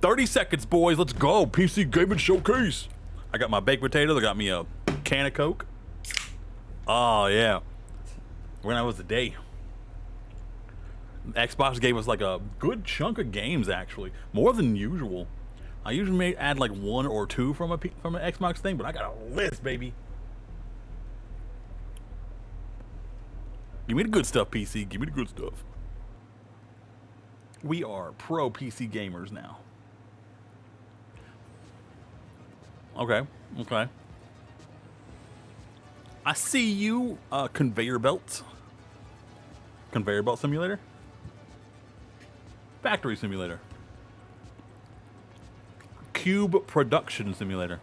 30 seconds, boys. Let's go. PC Gaming Showcase. I got my baked potatoes. I got me a can of Coke. Oh, yeah. When I was the day. Xbox gave us like a good chunk of games, actually. More than usual. I usually may add like 1 or 2 from an Xbox thing, but I got a list, baby. Give me the good stuff, PC. Give me the good stuff. We are pro PC gamers now. Okay, okay. I see you, conveyor belts. Conveyor belt simulator? Factory simulator. Cube production simulator.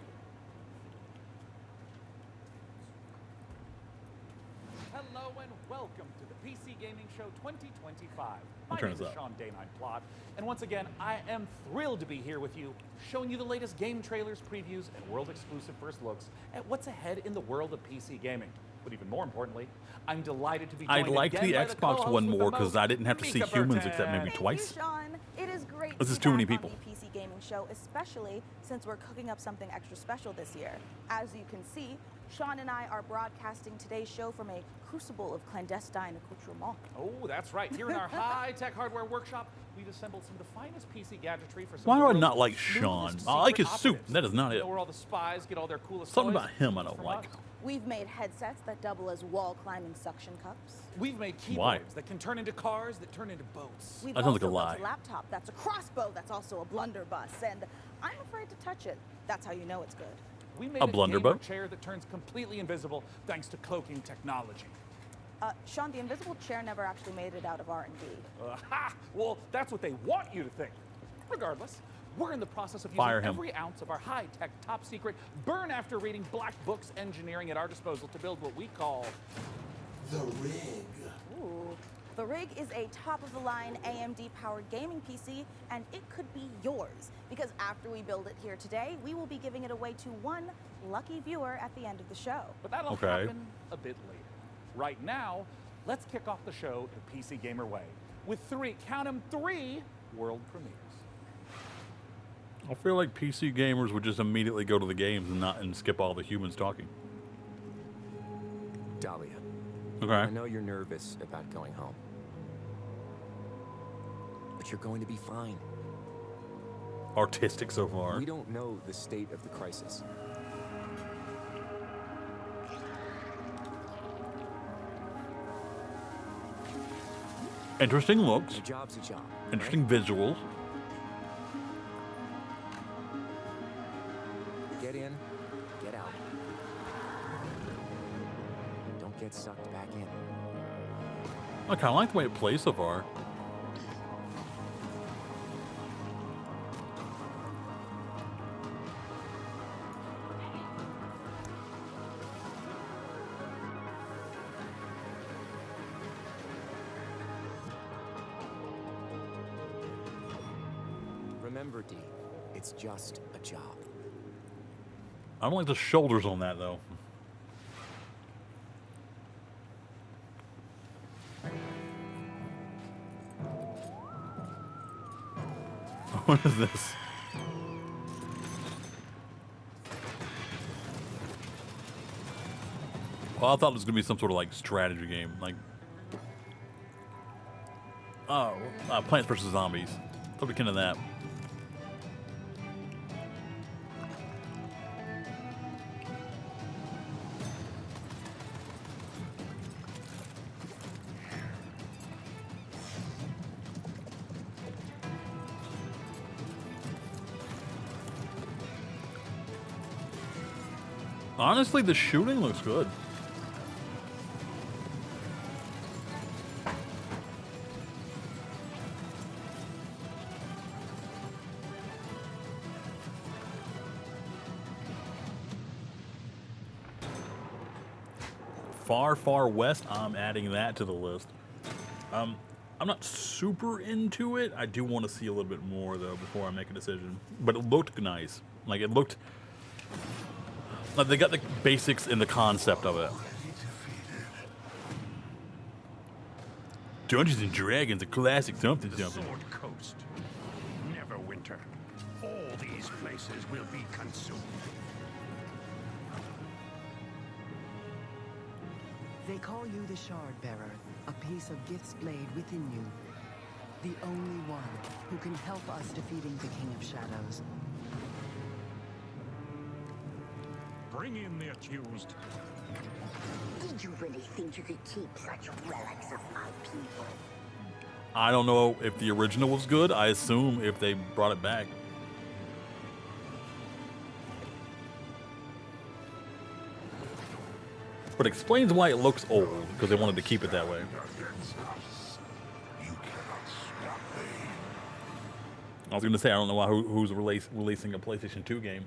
Hello and welcome to the PC Gaming Show 2025. My turn name is this up. Sean Day9 Plot, and once again, I am thrilled to be here with you, showing you the latest game trailers, previews, and world-exclusive first looks at what's ahead in the world of PC gaming. But even more importantly, I'm delighted to be joined I liked again the by Xbox co-host One with the more because most, I didn't have to see Mika humans Burton. except maybe Thank twice. you, Sean. It is great This to is be too many back people. on the PC Gaming Show, especially since we're cooking up something extra special this year. As you can see, Sean and I are broadcasting today's show from a crucible of clandestine accoutrement. Oh, that's right. Here in our high-tech hardware workshop, we've assembled some of the finest PC gadgetry for some Why of do I the not world's like Sean? smoothest I like secret his suit. operatives. That is not You it. know where all the spies get all their coolest Something toys? about him I don't From like. us. We've made headsets that double as wall climbing suction cups. We've made Why? keyboards that can turn into cars that turn into boats. We've That sounds like also a built lie. a laptop that's a crossbow that's also a blunderbuss, and I'm afraid to touch it. That's how you know it's good. We made A a blunderboat? gamer chair that turns completely invisible thanks to cloaking technology. Sean, the invisible chair never actually made it out of R&D. Ha! Well, that's what they want you to think. Regardless, we're in the process of using Fire him. every ounce of our high-tech, top-secret, burn-after-reading black books engineering at our disposal to build what we call The rig. Ooh. The Rig is a top-of-the-line AMD-powered gaming PC, and it could be yours. Because after we build it here today, we will be giving it away to one lucky viewer at the end of the show. But that'll Okay. happen a bit later. Right now, let's kick off the show the PC Gamer way with count 'em, three world premieres. I feel like PC gamers would just immediately go to the games and skip all the humans talking. Dahlia, I Okay. know you're nervous about going home. But you're going to be fine. Artistic so far. We don't know the state of the crisis. Interesting looks. A job's a job. Interesting visuals. right? Get in, get out. Don't get sucked back in. I kind of like the way it plays so far. Remember, D, it's just a job. I don't like the shoulders on that though. What is this? Well, I thought it was gonna be some sort of like strategy game, like Plants vs Zombies. Something akin to that. Honestly, the shooting looks good. Far, Far West, I'm adding that to the list. I'm not super into it. I do want to see a little bit more, though, before I make a decision. But it looked nice. Like, it looked... Like, they got the basics and the concept of it. Dungeons and Dragons, a classic something something. Sword Coast. Neverwinter. All these places will be consumed. They call you the Shard Bearer, a piece of Gith's blade within you. The only one who can help us defeating the King of Shadows. Bring in the accused. Did you really think you could keep such relics of my people? I don't know if the original was good. I assume if they brought it back. But it explains why it looks old, because they wanted to keep it that way. I was going to say, I don't know why who's releasing a PlayStation 2 game.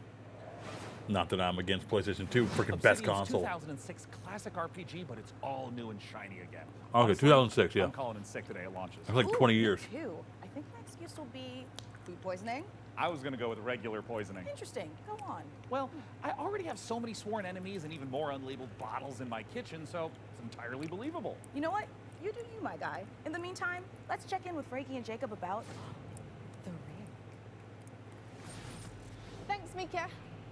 Not that I'm against PlayStation 2, freaking best Obsidian's console. 2006 classic RPG, but it's all new and shiny again. Okay, Honestly, 2006, yeah. I'm calling in sick today it launches. It's like Ooh, 20 me years. too. I think my excuse will be food poisoning. I was going to go with regular poisoning. Interesting. Go on. Well, I already have so many sworn enemies and even more unlabeled bottles in my kitchen, so it's entirely believable. You know what? You do you, my guy. In the meantime, let's check in with Reiki and Jacob about the rig. Thanks, Mika.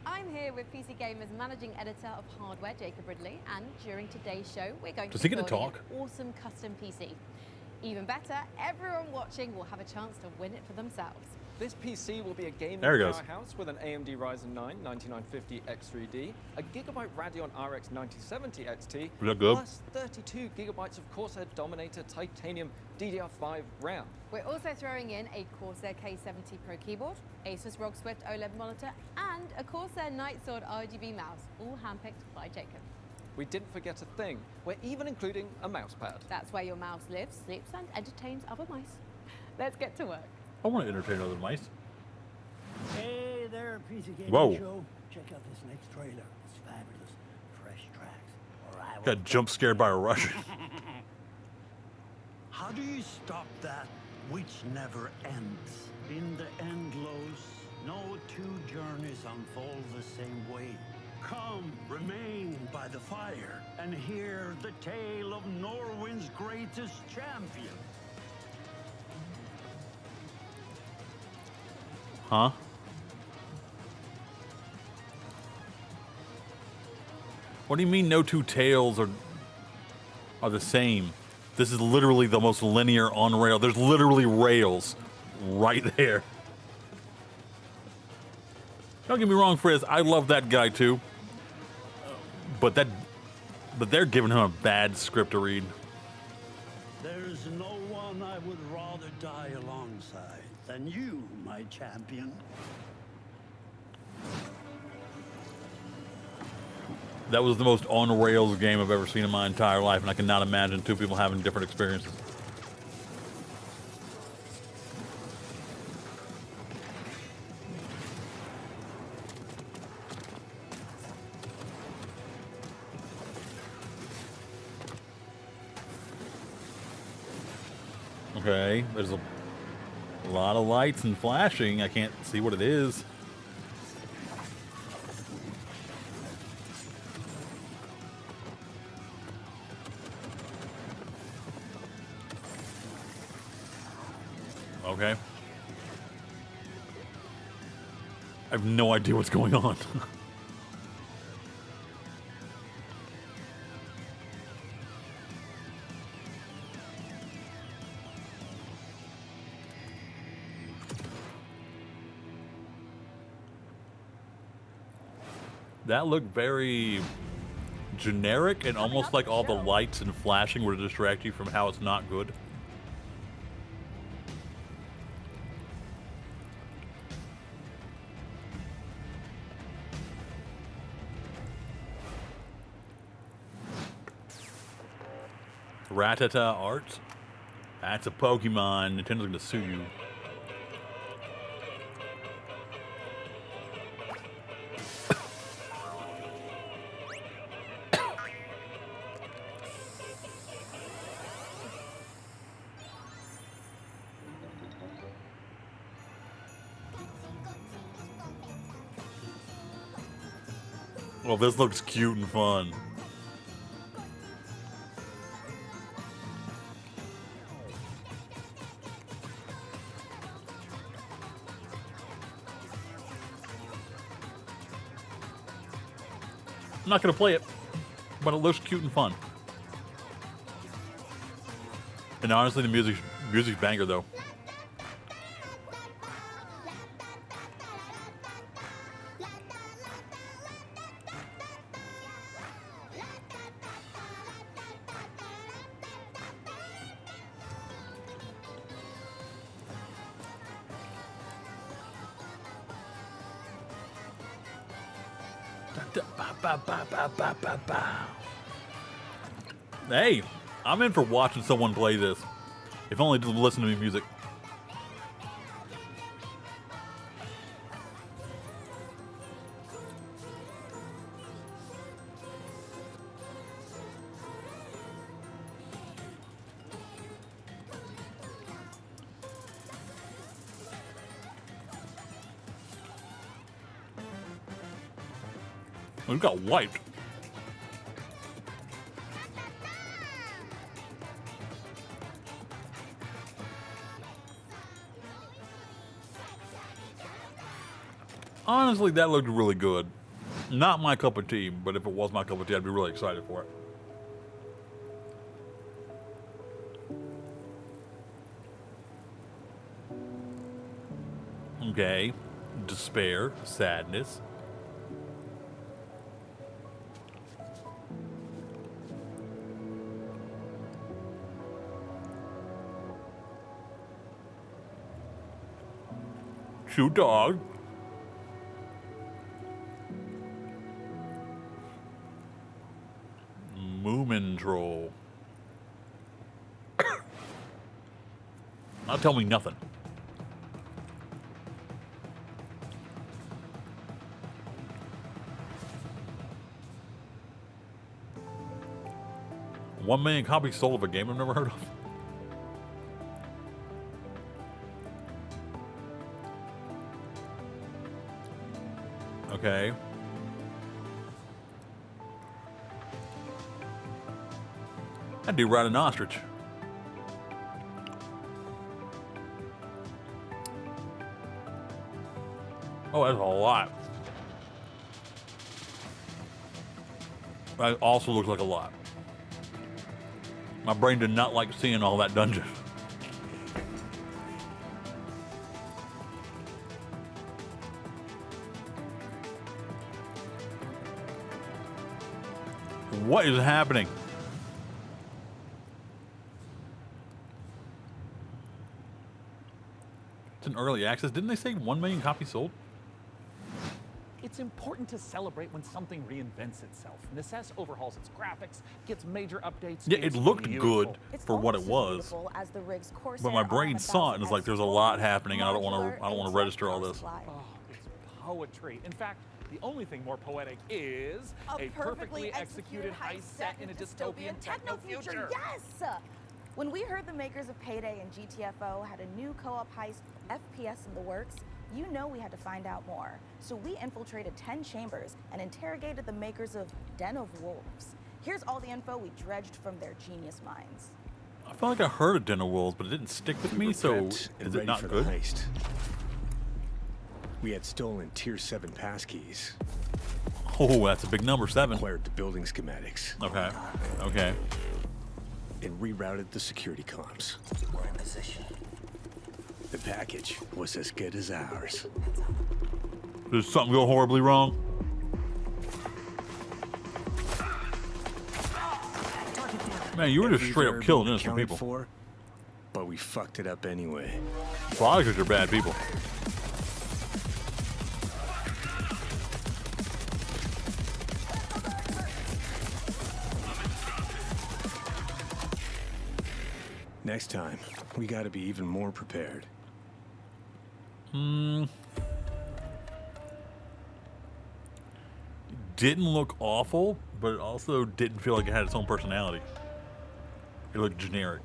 I'm here with PC Gamer's managing editor of hardware, Jacob Ridley, and during today's show, we're going Does to he be get to building talk? an awesome custom PC. Even better, everyone watching will have a chance to win it for themselves. This PC will be a gaming There he goes. powerhouse with an AMD Ryzen 9 9950 X3D, a Gigabyte Radeon RX 9070 XT, Look good. plus 32 gigabytes of Corsair Dominator Titanium DDR5 RAM. We're also throwing in a Corsair K70 Pro keyboard, Asus ROG Swift OLED monitor, and a Corsair Nightsword RGB mouse, all handpicked by Jacob. We didn't forget a thing. We're even including a mousepad. That's where your mouse lives, sleeps, and entertains other mice. Let's get to work. I want to entertain other mice. Hey there, PC Gaming Whoa. Show. Check out this next trailer. It's fabulous. Fresh tracks. Or I will Got jump scared by a Russian. How do you stop that which never ends? In the endless, no two journeys unfold the same way. Come, remain by the fire, and hear the tale of Norwind's greatest champion. Huh? What do you mean no two tales are the same? This is literally the most linear on rail. There's literally rails right there. Don't get me wrong, Frizz. I love that guy too. But they're giving him a bad script to read. There's no one I would rather die alongside than you, my champion. That was the most on rails game I've ever seen in my entire life, and I cannot imagine two people having different experiences. Okay, there's a lot of lights and flashing. I can't see what it is. Okay. I have no idea what's going on. That looked very generic and almost like all the lights and flashing were to distract you from how it's not good. Ratata art? That's a Pokemon. Nintendo's gonna sue you. Well, this looks cute and fun. I'm not gonna play it, but it looks cute and fun. And honestly, the music's banger though. Hey, I'm in for watching someone play this. If only to listen to me music. We got wiped. Honestly, that looked really good. Not my cup of tea, but if it was my cup of tea, I'd be really excited for it. Okay. Despair, sadness. Shoot dog. Moomin troll. Not tell me nothing. $1 million copies sold of a game I've never heard of. Okay. I do ride an ostrich. Oh, that's a lot. That also looks like a lot. My brain did not like seeing all that dungeon. What is happening? It's an early access. Didn't they say 1 million copies sold? It's important to celebrate when something reinvents itself. Necess overhauls its graphics, gets major updates. Yeah, it looked good It's for what it almost as was. beautiful as the rig's Corsair But my brain saw it and was like, there's a lot happening. I don't modular want to register all this. supply. Oh, it's poetry. In fact, the only thing more poetic is A perfectly executed heist set in a dystopian techno future. Yes! When we heard the makers of Payday and GTFO had a new co-op heist FPS in the works, you know we had to find out more. So we infiltrated 10 chambers and interrogated the makers of Den of Wolves. Here's all the info we dredged from their genius minds. I felt like I heard of Den of Wolves, but it didn't stick with me, so is it not good? Heist. We had stolen Tier 7 passkeys. Oh, that's a big number, 7. Acquired the building schematics. Okay. Okay. And rerouted the security comms. We're in position. The package was as good as ours. Did something go horribly wrong? Man, you were just straight up killing innocent people. For, but we fucked it up anyway. Projects are bad people. Next time, we gotta be even more prepared. Didn't look awful, but it also didn't feel like it had its own personality. It looked generic.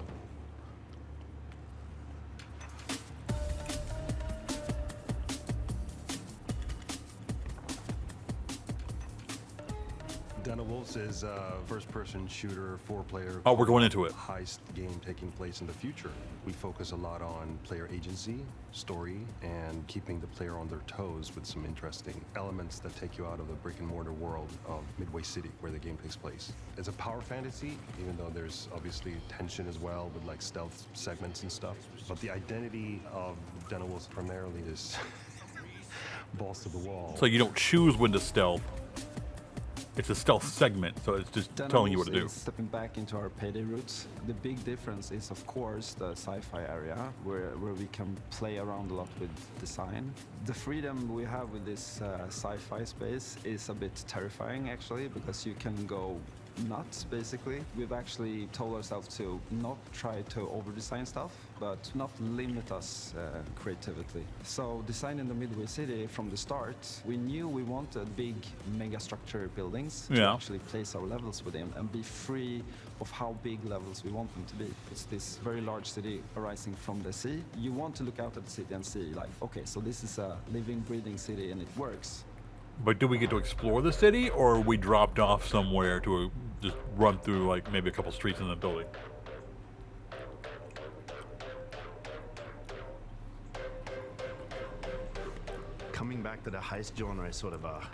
Den of Wolves is a first-person shooter, four-player. Oh, we're going into it. Heist game taking place in the future. We focus a lot on player agency, story, and keeping the player on their toes with some interesting elements that take you out of the brick-and-mortar world of Midway City, where the game takes place. It's a power fantasy, even though there's obviously tension as well with like stealth segments and stuff. But the identity of Den of Wolves primarily is balls to the wall. So you don't choose when to stealth. It's a stealth segment, so it's just telling you what to do. Stepping back into our Payday roots, the big difference is, of course, the sci-fi area, where we can play around a lot with design. The freedom we have with this sci-fi space is a bit terrifying, actually, because you can go nuts, basically. We've actually told ourselves to not try to over-design stuff, but not limit us creatively. So designing the Midway City from the start, we knew we wanted big mega-structure buildings to actually place our levels within and be free of how big levels we want them to be. It's this very large city arising from the sea. You want to look out at the city and see, like, okay, so this is a living, breathing city and it works. But do we get to explore the city, or are we dropped off somewhere to just run through, like, maybe a couple streets in the building? Coming back to the heist genre is sort of a,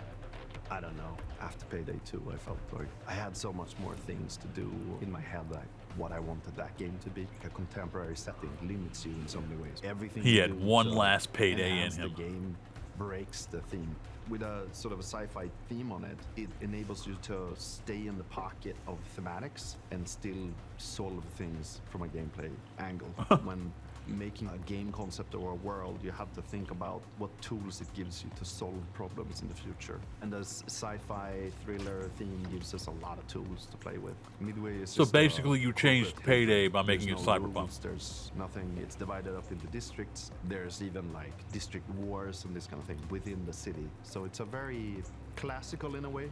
I don't know, after Payday 2, I felt like I had so much more things to do in my head, like what I wanted that game to be. A contemporary setting limits you in so many ways. Everything He you had do one to last Payday in enhance him. The game breaks the theme. With a sort of a sci-fi theme on it, it enables you to stay in the pocket of thematics and still solve things from a gameplay angle. When making a game concept or a world, you have to think about what tools it gives you to solve problems in the future. And the sci-fi thriller theme gives us a lot of tools to play with. Midway is So just basically you changed Payday by making it there's no cyberpunk. rules, there's nothing. It's divided up into districts. There's even like district wars and this kind of thing within the city. So it's a very classical, in a way,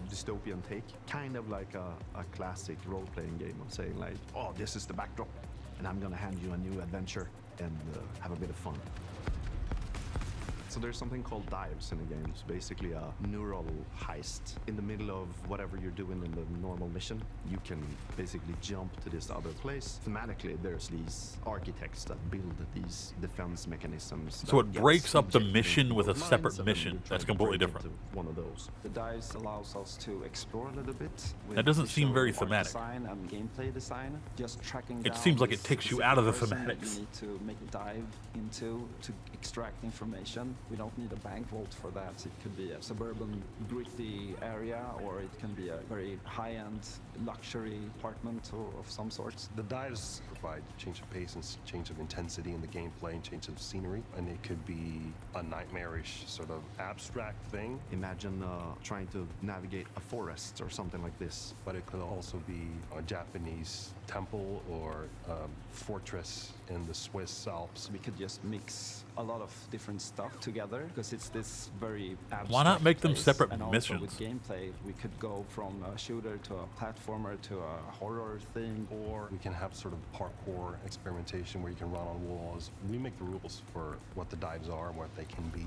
dystopian take. Kind of like a classic role-playing game of saying like, oh, this is the backdrop, and I'm gonna hand you a new adventure and have a bit of fun. So there's something called dives in the game. It's basically a neural heist. In the middle of whatever you're doing in the normal mission, you can basically jump to this other place. Thematically, there's these architects that build these defense mechanisms. So it breaks up the mission with a separate mission. That's completely different. One of those. The dives allows us to explore a little bit. That doesn't seem very visual thematic. Design and gameplay design. Just tracking It down seems like this it takes you specific out of the person that thematics. You need to make a dive into to extract information. We don't need a bank vault for that. It could be a suburban, gritty area, or it can be a very high-end luxury apartment or of some sort. The dives provide change of pace and change of intensity in the gameplay and change of scenery, and it could be a nightmarish sort of abstract thing. Imagine trying to navigate a forest or something like this. But it could also be a Japanese temple or a fortress in the Swiss Alps. We could just mix a lot of different stuff together because it's this very abstract Why not make them place. separate And also missions? with gameplay, we could go from a shooter to a platformer to a horror thing. Or we can have sort of parkour experimentation where you can run on walls. We make the rules for what the dives are and what they can be.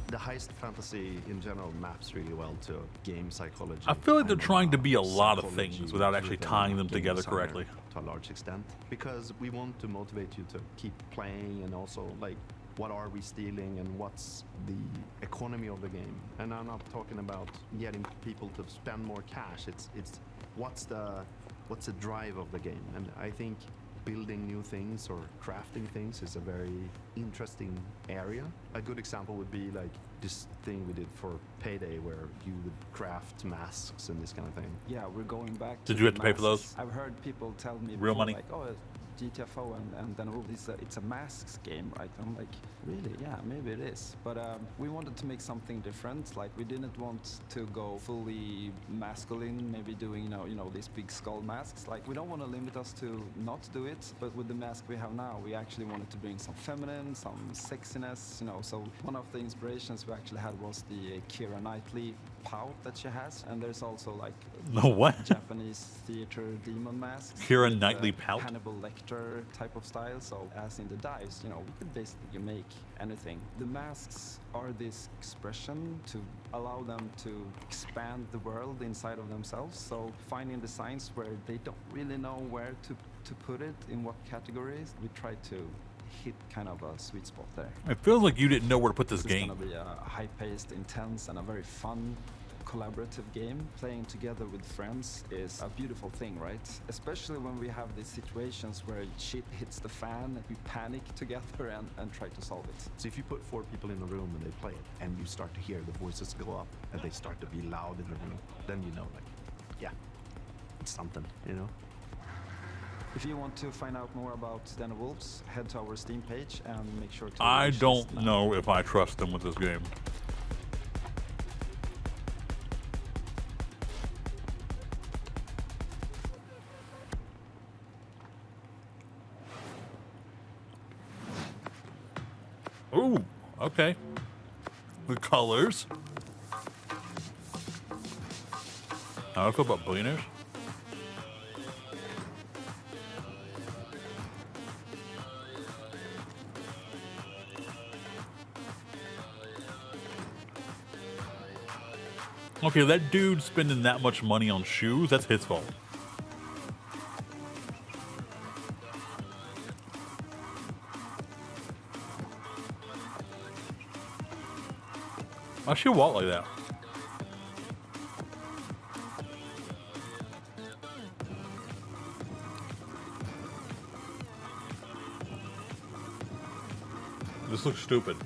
The heist fantasy in general maps really well to game psychology. I feel like they're and, trying to be a lot of psychology things without actually driven tying them game together designer correctly. To a large extent, because we want to motivate you to keep playing, and also like, what are we stealing and what's the economy of the game? And I'm not talking about getting people to spend more cash. It's what's the drive of the game? And I think building new things or crafting things is a very interesting area. A good example would be like this thing we did for Payday, where you would craft masks and this kind of thing. Yeah, we're going back. Did to you the have to pay for those? masks. I've heard people tell me Real before, money? like, oh, GTFO and then it's a masks game, right? I'm like, really? Yeah, maybe it is. But we wanted to make something different. Like, we didn't want to go fully masculine, maybe doing you know these big skull masks. Like, we don't want to limit us to not do it, but with the mask we have now, we actually wanted to bring some feminine, some sexiness. So one of the inspirations we actually had was the Keira Knightley pout that she has, and there's also like No, what? Japanese theater demon masks. Keira with Knightley the pout? Hannibal Lecter type of style. So as in the dice, you know, we could basically make anything. The masks are this expression to allow them to expand the world inside of themselves. So finding designs where they don't really know where to put it, in what categories, we try to hit kind of a sweet spot there. It feels like you didn't know where to put this This is game. going to be a high-paced, intense, and a very fun, collaborative game. Playing together with friends is a beautiful thing, right? Especially when we have these situations where shit hits the fan, we panic together and try to solve it. So if you put 4 people in a room and they play it, and you start to hear the voices go up, and they start to be loud in the room, then you know, like, yeah, it's something, you know? If you want to find out more about Den of Wolves, head to our Steam page and make sure to... I wish us don't now. know if I trust them with this game. Ooh, okay. The colors. How do I feel about billionaires? Okay, that dude spending that much money on shoes, that's his fault. Why should you walk like that? This looks stupid.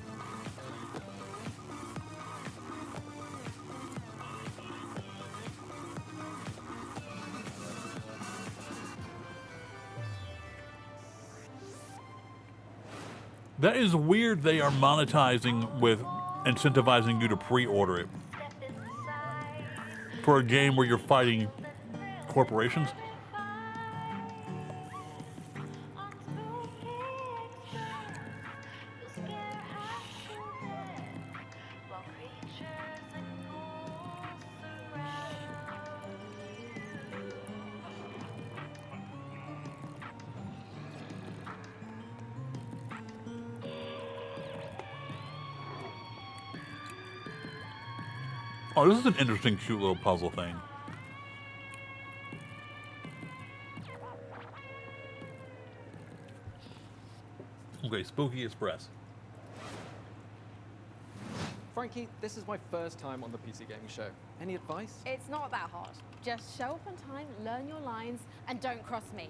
That is weird they are monetizing with incentivizing you to pre-order it. For a game where you're fighting corporations? Oh, this is an interesting, cute little puzzle thing. Okay, Spooky Express. Frankie, this is my first time on the PC Gaming Show. Any advice? It's not that hard. Just show up on time, learn your lines, and don't cross me.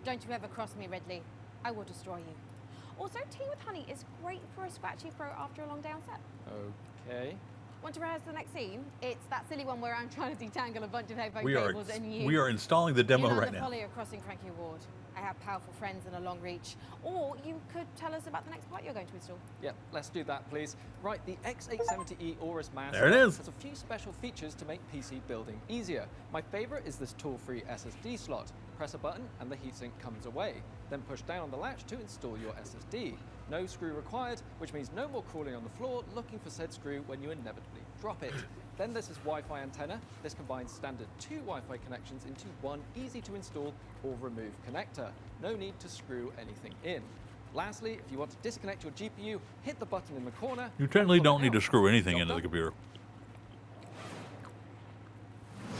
Don't you ever cross me, Ridley. I will destroy you. Also, tea with honey is great for a scratchy throat after a long day on set. Okay. Want to rehearse the next scene? It's that silly one where I'm trying to detangle a bunch of headphone We cables and you... we are installing the demo you learn right the now. folly of crossing Cranky Ward. I have powerful friends and a long reach. Or you could tell us about the next part you're going to install. Yeah, let's do that, please. Right, the X870E Aorus Master There it is. has a few special features to make PC building easier. My favorite is this tool-free SSD slot. Press a button and the heatsink comes away. Then push down on the latch to install your SSD. No screw required, which means no more crawling on the floor looking for said screw when you inevitably drop it. Then there's this Wi-Fi antenna. This combines standard 2 Wi-Fi connections into one easy to install or remove connector. No need to screw anything in. Lastly, if you want to disconnect your GPU, hit the button in the corner. You technically don't need to screw anything into the computer.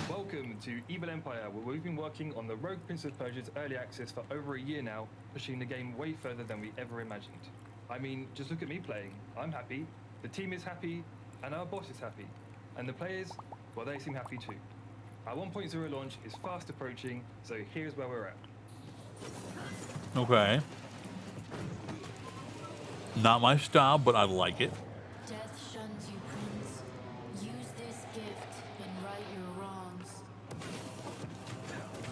Welcome to Evil Empire, where we've been working on the Rogue Prince of Persia's early access for over a year now, pushing the game way further than we ever imagined. I mean, just look at me playing. I'm happy, the team is happy, and our boss is happy. And the players, well, they seem happy too. Our 1.0 launch is fast approaching, so here's where we're at. Okay. Not my style, but I like it. Death shuns you, Prince. Use this gift and right your wrongs.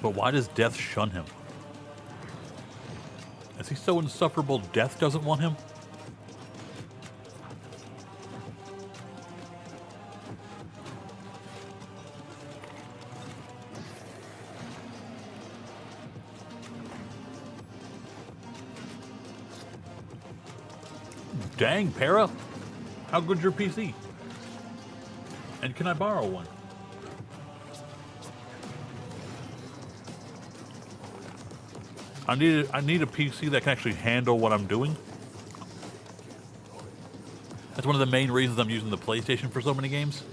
But why does Death shun him? Is he so insufferable Death doesn't want him? Dang, Para. How good's your PC? And can I borrow one? I need a PC that can actually handle what I'm doing. That's one of the main reasons I'm using the PlayStation for so many games.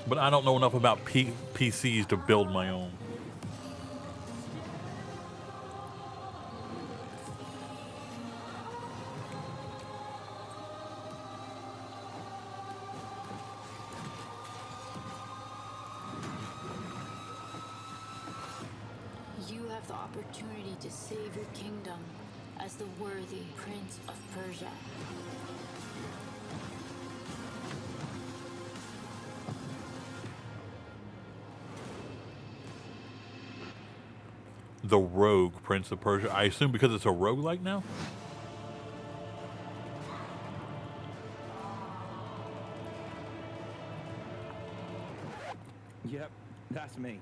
But I don't know enough about PCs to build my own. You have the opportunity to save your kingdom as the worthy Prince of Persia. The Rogue Prince of Persia. I assume because it's a roguelike now? Yep, that's me.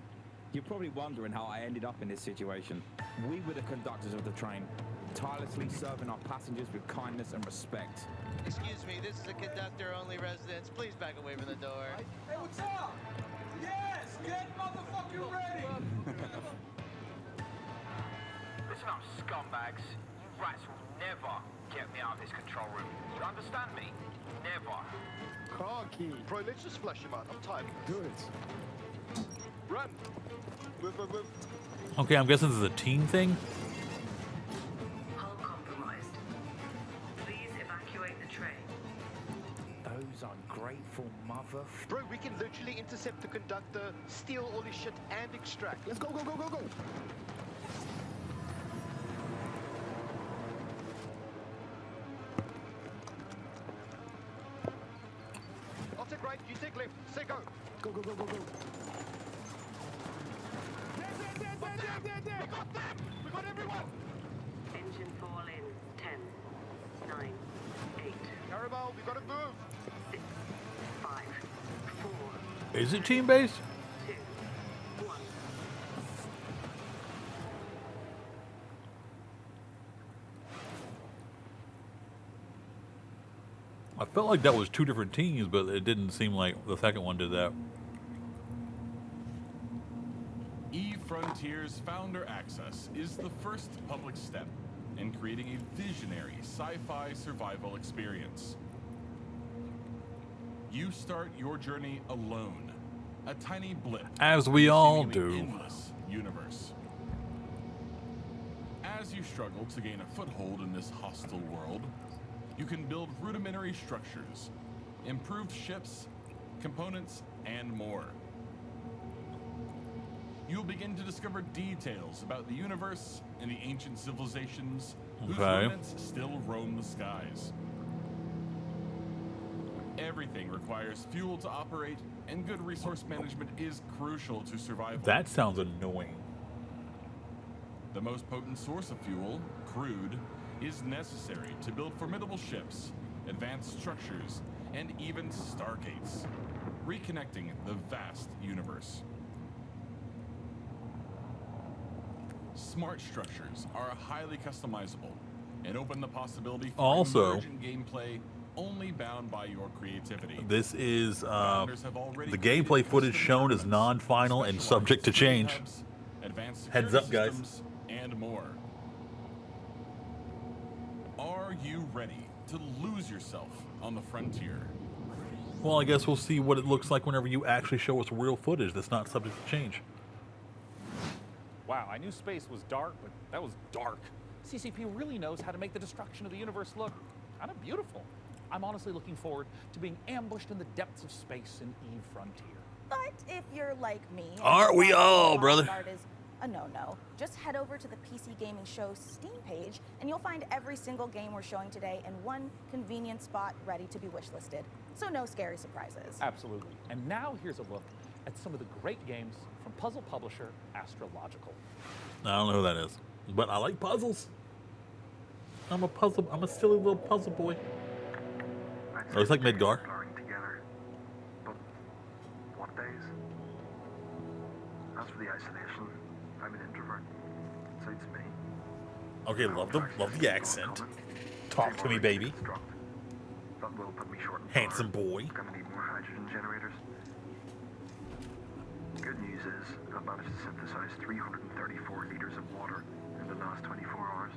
You're probably wondering how I ended up in this situation. We were the conductors of the train, tirelessly serving our passengers with kindness and respect. Excuse me, this is a conductor-only residence. Please back away from the door. Hey, what's up? Yes, get motherfucking ready! Listen up, scumbags. You rats will never get me out of this control room. You understand me? Never. Car key. Bro, let's just flush him out. I'm tired. Good. Run. Move, move, move. Okay, I'm guessing this is a teen thing. Hull compromised. Please evacuate the train. Those ungrateful mother... Bro, we can literally intercept the conductor, steal all his shit, and extract. Let's go, go, go, go, go. I'll take right, you take left. Say go. Go, go, go, go, go. We got everyone! Engine fall in 10, 9, 8. Carabao, we gotta move! 6, 5, 4. Is it team-based? 2, 1. I felt like that was two different teams, but it didn't seem like the second one did that. eFrontiers Founder Access is the first public step in creating a visionary sci-fi survival experience. You start your journey alone, a tiny blip. As we all in a do. endless universe. As you struggle to gain a foothold in this hostile world, you can build rudimentary structures, improved ships, components, and more. You'll begin to discover details about the universe and the ancient civilizations whose remnants still roam the skies. Everything requires fuel to operate, and good resource management is crucial to survival. That sounds annoying. The most potent source of fuel, crude, is necessary to build formidable ships, advanced structures, and even stargates, reconnecting the vast universe. Smart structures are highly customizable and open the possibility for Also, emergent gameplay only bound by your creativity. This is Founders have already the gameplay footage shown is non-final and subject to change. Advanced Heads up, security guys. systems, and more. Are you ready to lose yourself on the frontier? Well, I guess we'll see what it looks like whenever you actually show us real footage that's not subject to change. Wow, I knew space was dark, but that was dark. CCP really knows how to make the destruction of the universe look kind of beautiful. I'm honestly looking forward to being ambushed in the depths of space in Eve Frontier. But if you're like me, and Aren't we you all, thought brother? Vanguard is a no-no, just head over to the PC Gaming Show Steam page, and you'll find every single game we're showing today in one convenient spot ready to be wishlisted. So no scary surprises. Absolutely. And now here's a look at some of the great games from puzzle publisher Astrological. I don't know who that is, but I like puzzles. I'm a silly little puzzle boy. Oh, it's like Midgar. Together. But what days? As for the isolation, I'm an introvert. Suits me. Okay, love the accent. Talk to me, baby. That will put me short in Handsome boy. Gonna need more hydrogen generators. Good news is I've managed to synthesize 334 liters of water in the last 24 hours.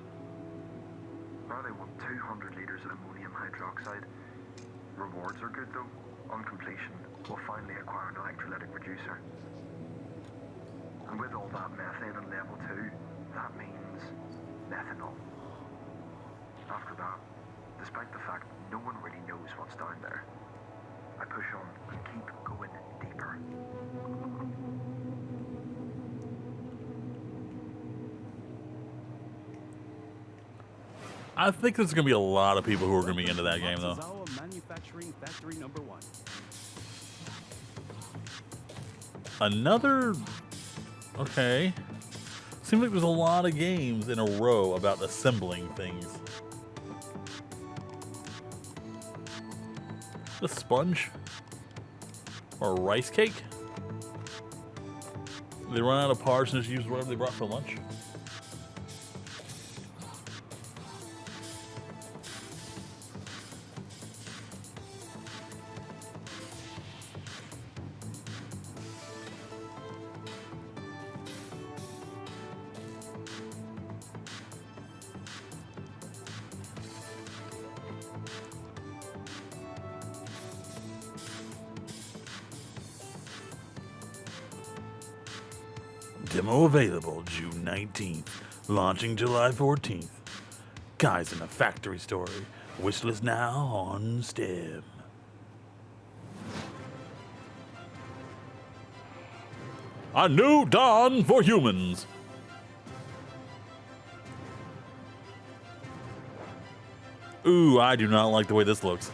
Now they want 200 liters of ammonium hydroxide. Rewards are good though. On completion, we'll finally acquire an electrolytic reducer. And with all that methane in level 2, that means methanol. After that, despite the fact no one really knows what's down there, I push on and keep going deeper. I think there's going to be a lot of people who are going to be into that game, though. Matsuzawa Manufacturing Factory number 1. Another... Okay. Seems like there's a lot of games in a row about assembling things. A sponge? Or a rice cake? They run out of parts and just use whatever they brought for lunch? Demo available June 19th, launching July 14th. Guys in a Factory Story. Wishlist now on Steam. A new dawn for humans. Ooh, I do not like the way this looks.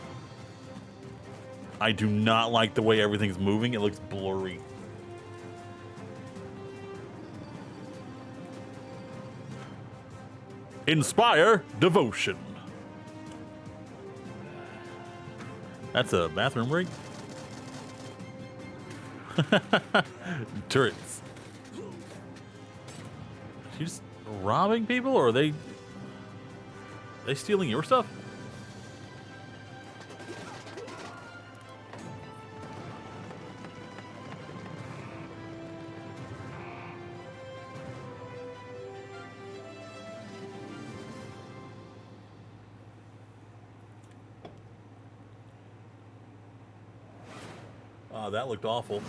I do not like the way everything's moving. It looks blurry. Inspire devotion. That's a bathroom break. Turrets. She just robbing people, or are they stealing your stuff? That looked awful.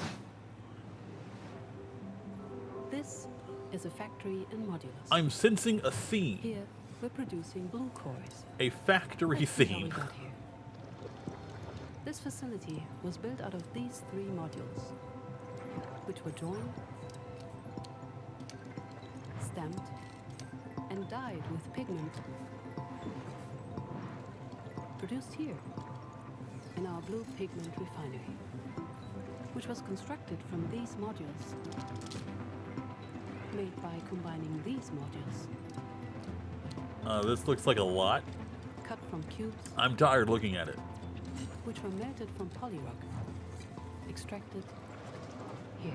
This is a factory in Modulus. I'm sensing a theme. Here, we're producing blue cores. A factory Let's see how we theme. got here. This facility was built out of these 3 modules, which were joined, stamped, and dyed with pigment. Produced here, in our blue pigment refinery, which was constructed from these modules, made by combining these modules. This looks like a lot. Cut from cubes, I'm tired looking at it. which were melted from polyrock, extracted here.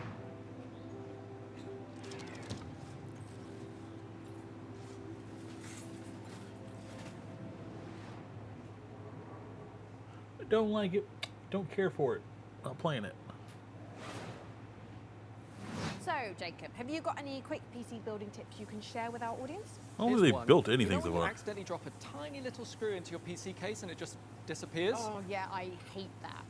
I don't like it. Don't care for it. Not playing it. So, Jacob, have you got any quick PC building tips you can share with our audience? I don't Here's think they've one. built anything You know so when you far. accidentally drop a tiny little screw into your PC case and it just disappears? Oh, yeah, I hate that.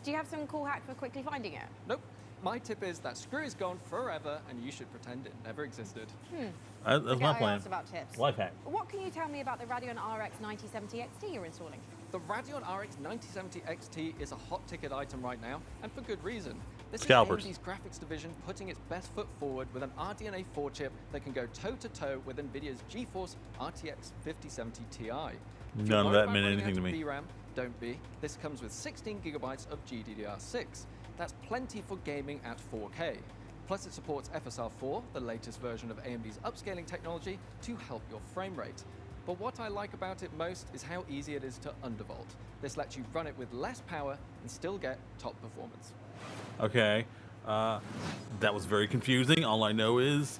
Do you have some cool hack for quickly finding it? Nope. My tip is that screw is gone forever and you should pretend it never existed. That's Forget my I plan. asked about tips. Life hack. What can you tell me about the Radeon RX 9070 XT you're installing? The Radeon RX 9070 XT is a hot ticket item right now, and for good reason. This Scalpers. is AMD's graphics division putting its best foot forward with an RDNA 4 chip that can go toe-to-toe with NVIDIA's GeForce RTX 5070 Ti. If you're None of worried that about meant running anything out to of me. VRAM, don't be. This comes with 16 gigabytes of GDDR6. That's plenty for gaming at 4K. Plus it supports FSR 4, the latest version of AMD's upscaling technology, to help your frame rate. But what I like about it most is how easy it is to undervolt. This lets you run it with less power and still get top performance. Okay. That was very confusing. All I know is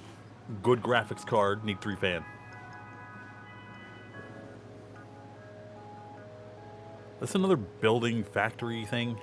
Good graphics card, need 3 fan. That's another building factory thing.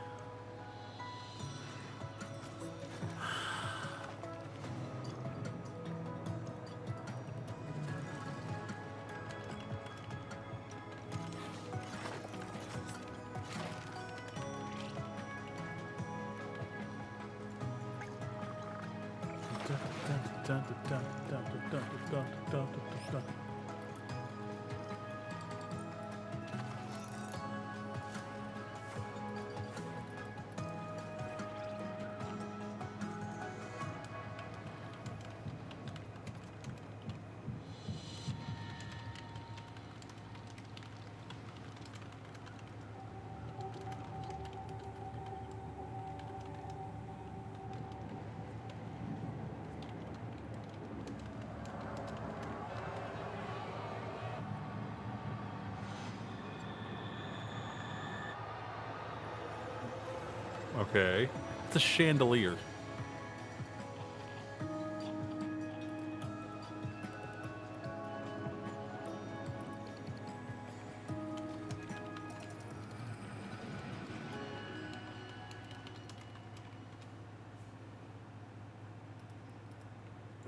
Okay. It's a chandelier.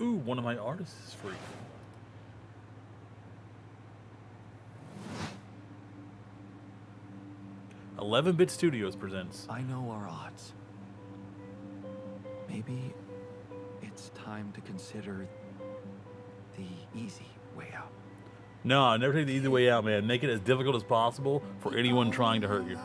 Ooh, one of my artists is free. Eleven-Bit Studios presents. I know our odds. Maybe it's time to consider the easy way out. No, never take the easy way out, man. Make it as difficult as possible for anyone trying to hurt you.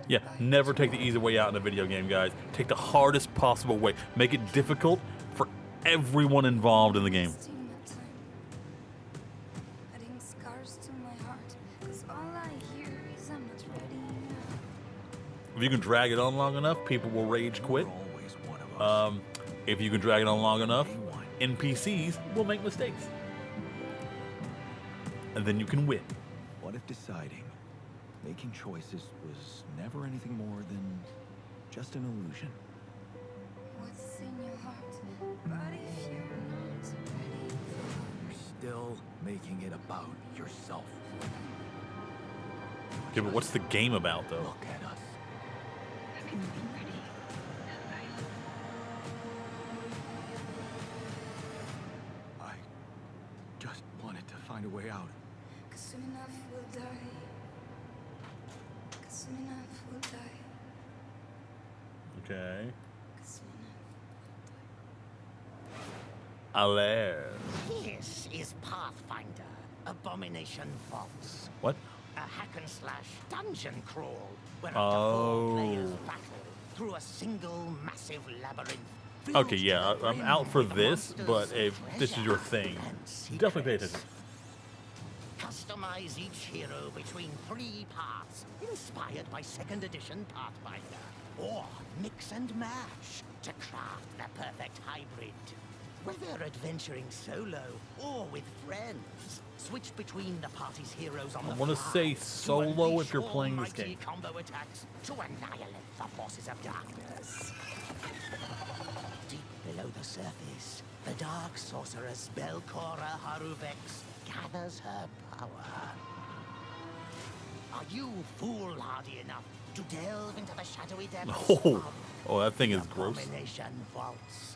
Yeah, never take the easy way out in a video game, guys. Take the hardest possible way. Make it difficult for everyone involved in the game. If you can drag it on long enough, people will rage quit. If you can drag it on long enough, NPCs will make mistakes. And then you can win. What if deciding, making choices was never anything more than just an illusion? What's in your heart? But if you're not ready, You're still making it about yourself. Okay, but what's the game about, though? Look at us. I just wanted to find a way out. 'cause soon enough we'll die. 'Cause soon enough we'll die. Okay. 'Cause soon Alaire. This is Pathfinder, Abomination Vaults. What? A hack and slash dungeon crawl where Oh. up to 4 players battle through a single massive labyrinth. Okay, yeah, I'm out for this, but if this is your thing, definitely pay attention. Customize each hero between 3 paths, inspired by 2nd edition Pathfinder. Or mix and match to craft the perfect hybrid. Whether adventuring solo or with friends, switch between the party's heroes on I the want to fly say to solo unleash if you're playing this almighty game. combo attacks to annihilate the forces of darkness. Deep below the surface, the dark sorceress Belcora Haruvex gathers her power. Are you foolhardy enough to delve into the shadowy depths Oh, that thing is gross. Abomination Vaults?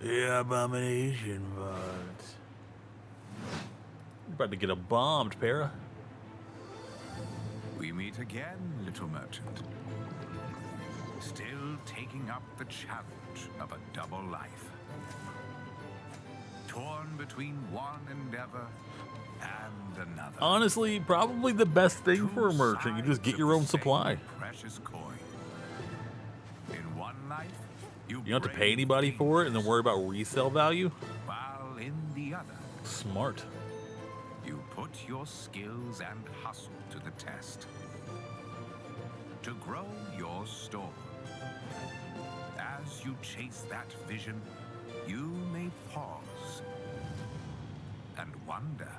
Yeah, Abomination Vault. You're about to get a bombed, Para. We meet again, little merchant. Still taking up the challenge of a double life. Torn between one endeavor and another. Honestly, probably the best thing for a merchant. You just get your own supply. Precious coin. In one life, You don't have to pay anybody for it and then worry about resale value. while in the other, Smart. you put your skills and hustle to the test. To grow your store. As you chase that vision, you may pause and wonder,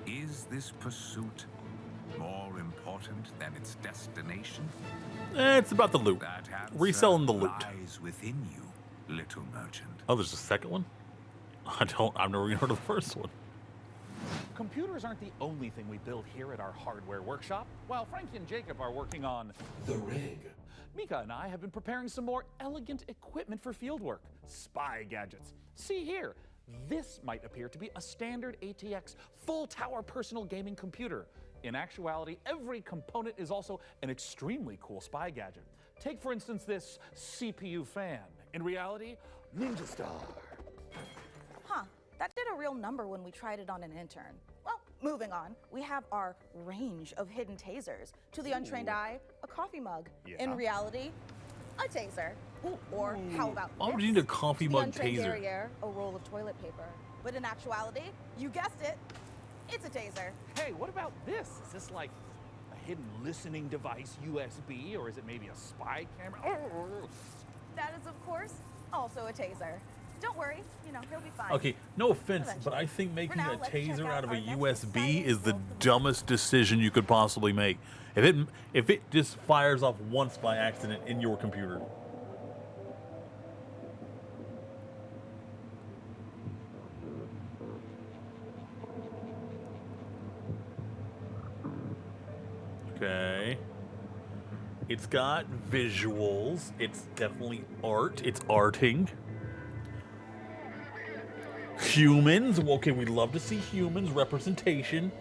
is this pursuit more important than its destination? It's about the loot. That answer Reselling the loot. lies within you, little merchant. Oh, there's a second one? I've never even heard of the first one. Computers aren't the only thing we build here at our hardware workshop. While Frankie and Jacob are working on the rig, Mika and I have been preparing some more elegant equipment for fieldwork, spy gadgets. See here, this might appear to be a standard ATX full tower personal gaming computer. In actuality, every component is also an extremely cool spy gadget. Take, for instance, this CPU fan. In reality, Ninja Star. Huh, that did a real number when we tried it on an intern. Well, moving on, we have our range of hidden tasers. To the untrained eye, a coffee mug. In reality, a taser. Or how about Why would this? you need a coffee To the mug untrained taser? derriere, a roll of toilet paper. But in actuality, you guessed it, it's a taser. Hey, what about this? Is this like a hidden listening device, USB, or is it maybe a spy camera? Oh. That is, of course, also a taser. Don't worry, you know, he'll be fine. Okay, no offense, but I think making a taser out of a USB is the dumbest decision you could possibly make. If it just fires off once by accident in your computer. Okay. It's got visuals. It's definitely art. It's arting. Humans. Okay, we'd love to see humans representation.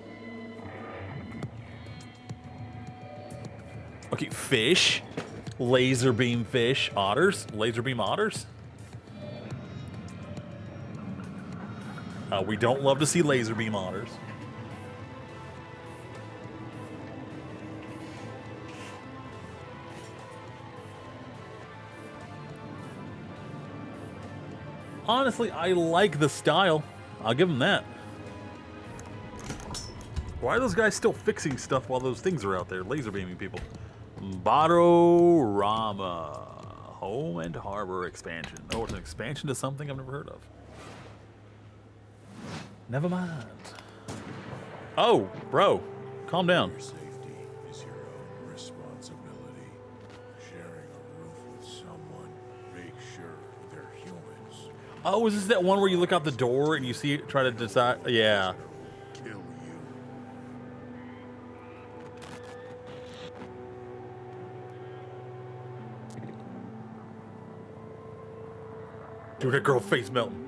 Okay, fish. Laser beam fish. Otters. Laser beam otters. We don't love to see laser beam otters. Honestly, I like the style. I'll give them that. Why are those guys still fixing stuff while those things are out there, laser beaming people? Batorama. Home and Harbor expansion. Oh, it's an expansion to something I've never heard of. Never mind. Oh, bro. Calm down. Your safety is your own responsibility. Sharing a roof with someone, make sure they're humans. Oh, is this that one where you look out the door and you see it, try to decide? Yeah. Kill you. Dude, that girl face melting.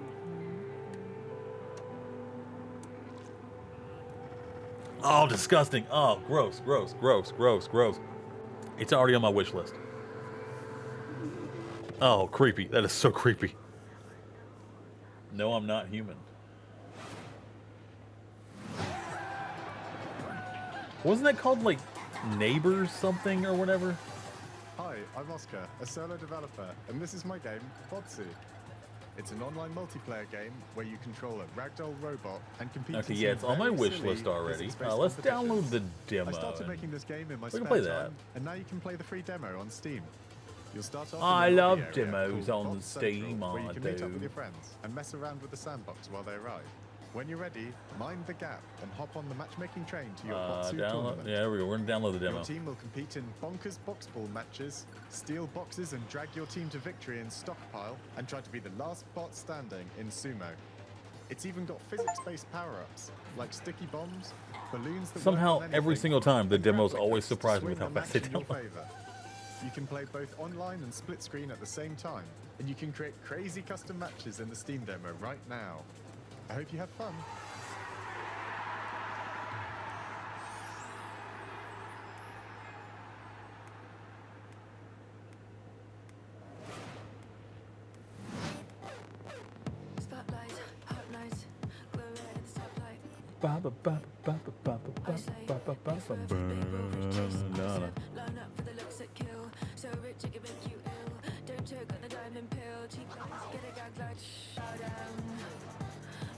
Oh, disgusting. Oh, gross, gross, gross, gross, gross. It's already on my wish list. Oh, creepy. That is so creepy. No, I'm not human. Wasn't that called, like, Neighbors something or whatever? Hi, I'm Oscar, a solo developer, and this is my game, Bodsy. It's an online multiplayer game where you control a ragdoll robot and compete. Okay, yeah, it's on my wish list already. Let's download the demo. I started making this game in my We spare can play time, that. and now you can play the free demo on Steam. You'll start off. I in a love lobby area demos called on Bots Steam, Central, where you I can meet up do. with your friends and mess around with the sandbox while they arrive. When you're ready, mind the gap and hop on the matchmaking train to your Botsu Download. tournament. Yeah, there we go. We're gonna download the demo. Your team will compete in bonkers box ball matches, steal boxes and drag your team to victory in stockpile, and try to be the last bot standing in sumo. It's even got physics-based power-ups, like sticky bombs, balloons that Somehow, work on every anything, single time, the and demos replicas always to surprise me swing with how the fast they match in your download. favor. You can play both online and split screen at the same time, and you can create crazy custom matches in the Steam demo right now. I hope you have fun. Spotlight, hot lights, glow red at the stoplight. Ba ba ba ba ba ba ba ba ba ba ba ba. Line up for the looks that kill. So rich it can make you ill. Don't choke on the diamond pill. Cheap lights, get a gag light. Bow down.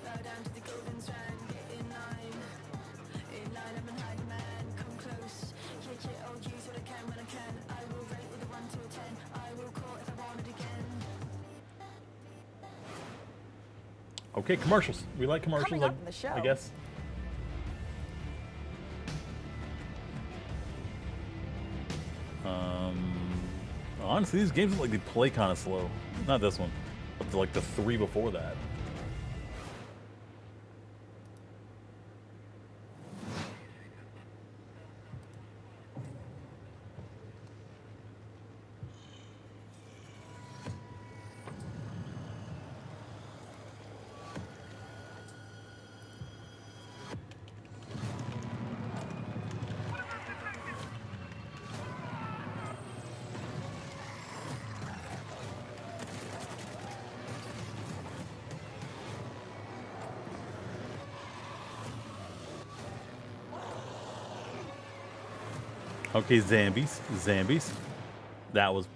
Bow down to the golden strand. Get in line. In line, I'm an hide man. Come close. Yeah, I'll use what I can when I can. I will rate with a 1 to a 10. I will call if I want it again. Okay, commercials. We like commercials, Coming up in the show. I guess. Honestly, these games look like they play kind of slow. Not this one, but like the 3 before that. Okay, Zambies. That was,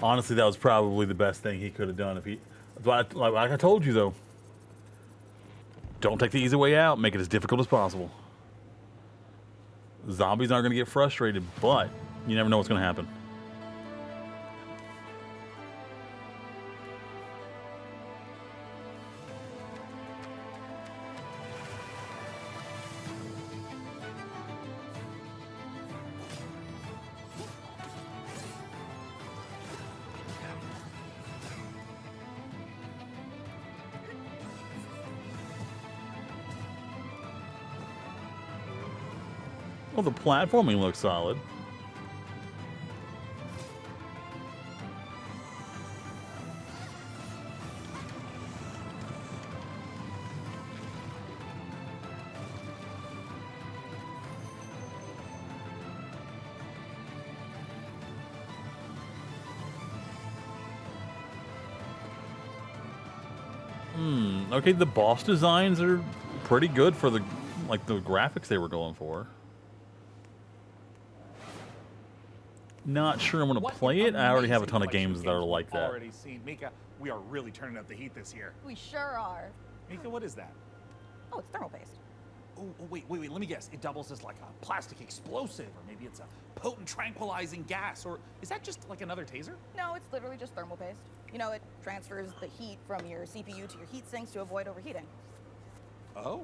honestly, that was probably the best thing he could have done if he, like I told you though, don't take the easy way out, make it as difficult as possible. Zombies aren't going to get frustrated, but you never know what's going to happen. Well, the platforming looks solid. Okay, the boss designs are pretty good for the graphics they were going for. Not sure I'm going to play it. I already have a ton of games that are like that. Already seen. Mika, we are really turning up the heat this year. We sure are. Mika, what is that? Oh, it's thermal paste. Oh, wait, let me guess. It doubles as like a plastic explosive, or maybe it's a potent tranquilizing gas, or is that just like another taser? No, it's literally just thermal paste. You know, it transfers the heat from your CPU to your heat sinks to avoid overheating. Oh.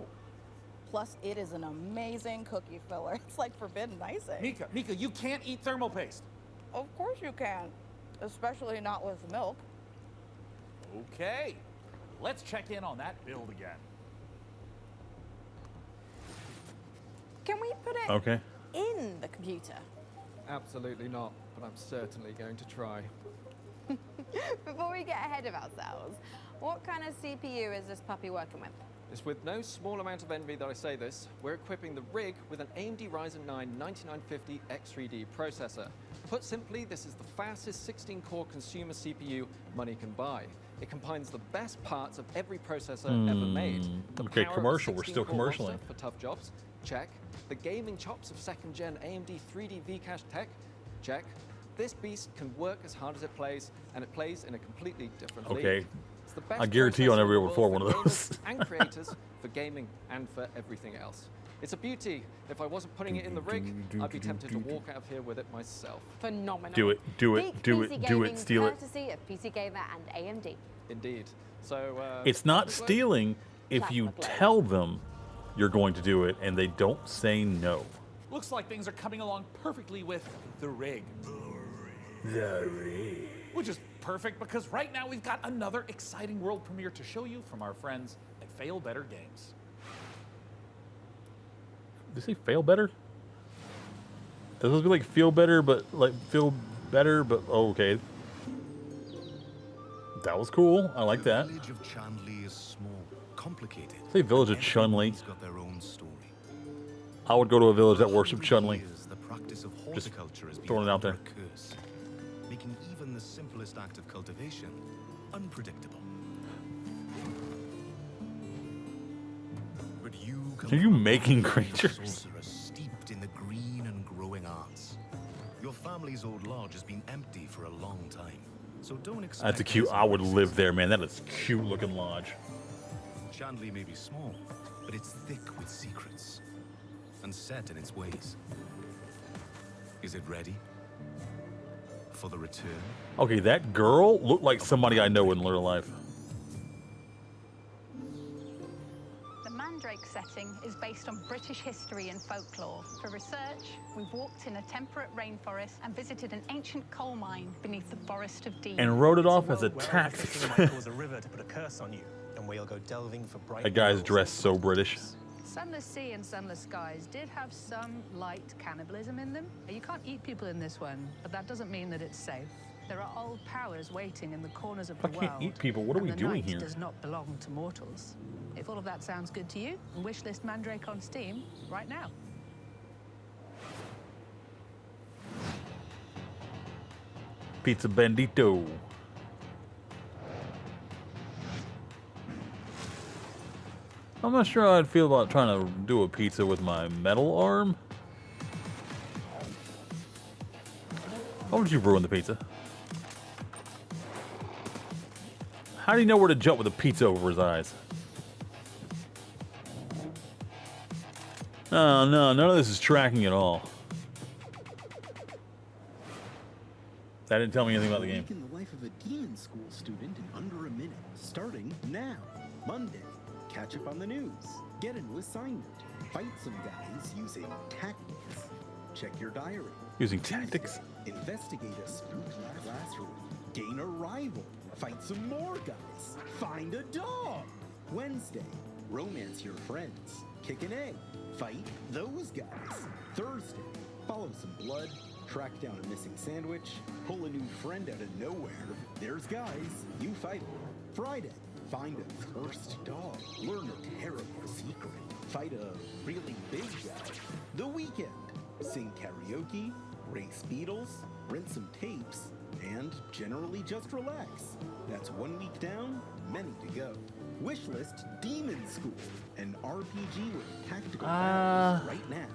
Plus, it is an amazing cookie filler. It's like forbidden icing. Mika, you can't eat thermal paste. Of course you can, especially not with milk. Okay, let's check in on that build again. Can we put it in the computer? Absolutely not, but I'm certainly going to try. Before we get ahead of ourselves, what kind of CPU is this puppy working with? It's with no small amount of envy that I say this. We're equipping the rig with an AMD Ryzen 9 9950 X3D processor. Put simply, this is the fastest 16-core consumer CPU money can buy. It combines the best parts of every processor ever made. The Okay, power of a commercial. We're still 16-core commercialing. monster for tough jobs. Check. The gaming chops of second-gen AMD 3D V-Cache tech. Check. This beast can work as hard as it plays, and it plays in a completely different league. It's the best I guarantee you I'll never be able to processor afford one of for those. gamers and creators, for gaming and for everything else. It's a beauty. If I wasn't putting it in the rig, I'd be tempted to walk out of here with it myself. Phenomenal. Do it, do it, Peak do PC it, do it, gaming steal it. courtesy of PC Gamer and AMD. Indeed. So It's not stealing if you tell them you're going to do it and they don't say no. Looks like things are coming along perfectly with the rig. The rig. Which is perfect because right now we've got another exciting world premiere to show you from our friends at Fail Better Games. Did they say fail better? This supposed to be like feel better, but oh, okay. That was cool. I like that. The village of Chandli is small, complicated. Say village of Chun-Li. Everyone's got their own story. I would go to a village that worshipped Chun-Li. The practice of Just horticulture has been throwing it out under there. a curse, making even the simplest act of cultivation unpredictable. But you Are you making creatures? Sorcerer steeped in the green and growing arts. Your family's old lodge has been empty for a long time, so don't expect. That's a cute. I would live there, man. That is a cute looking lodge. Chandli may be small, but it's thick with secrets and set in its ways. Is it ready for the return? Okay, that girl looked like somebody I know in real life. The Mandrake setting is based based on British history and folklore. For research, we've walked in a temperate rainforest and visited an ancient coal mine beneath the Forest of Demons. And wrote it off It's as a world where tax. overfishing might cause a river to put a curse on you, and we'll go delving for bright. That guy's dressed so British. Sunless Sea and Sunless Skies did have some light cannibalism in them. You can't eat people in this one, but that doesn't mean that it's safe. There are old powers waiting in the corners of the I world. can't eat people. What are and we the doing night here? does not belong to mortals. If all of that sounds good to you, wishlist Mandrake on Steam right now. Pizza Bandito. I'm not sure how I'd feel about trying to do a pizza with my metal arm. How would you ruin the pizza? How do you know where to jump with a pizza over his eyes? Oh, no, none of this is tracking at all. That didn't tell me anything about the game. Making the life of a demon school student in under a minute. Starting now. Monday. Catch up on the news. Get a new assignment. Fight some guys using tactics. Check your diary. Using tactics? Investigate a spooky classroom. Gain a rival. Fight some more guys. Find a dog. Wednesday. Romance your friends. Kick an egg. Fight those guys. Thursday. Follow some blood. Track down a missing sandwich. Pull a new friend out of nowhere. There's guys. You fight them. Friday. Find a cursed dog. Learn a terrible secret. Fight a really big guy. The weekend. Sing karaoke. Race beetles. Rent some tapes. And generally just relax. That's 1 week down, many to go. Wishlist Demon School. An RPG with tactical battles right now.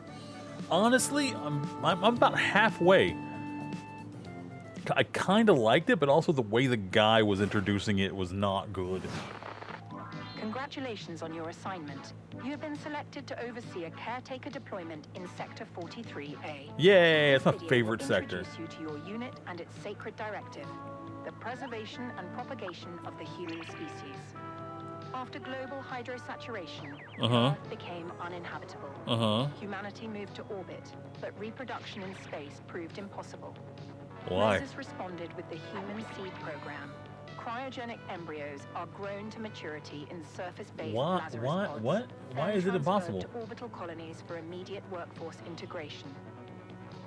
Honestly, I'm about halfway. I kind of liked it, but also the way the guy was introducing it was not good. Congratulations on your assignment. You have been selected to oversee a caretaker deployment in Sector 43A. Yay, it's my This video favorite will sector. introduce you to your unit and its sacred directive, the preservation and propagation of the human species. After global hydrosaturation, Uh-huh. Earth became uninhabitable. Uh-huh. Humanity moved to orbit, but reproduction in space proved impossible. Why? Moses responded with the Human Seed Program. Cryogenic embryos are grown to maturity in surface-based Why? Lazarus Why? pods, What? Why then is it transferred impossible? to orbital colonies for immediate workforce integration.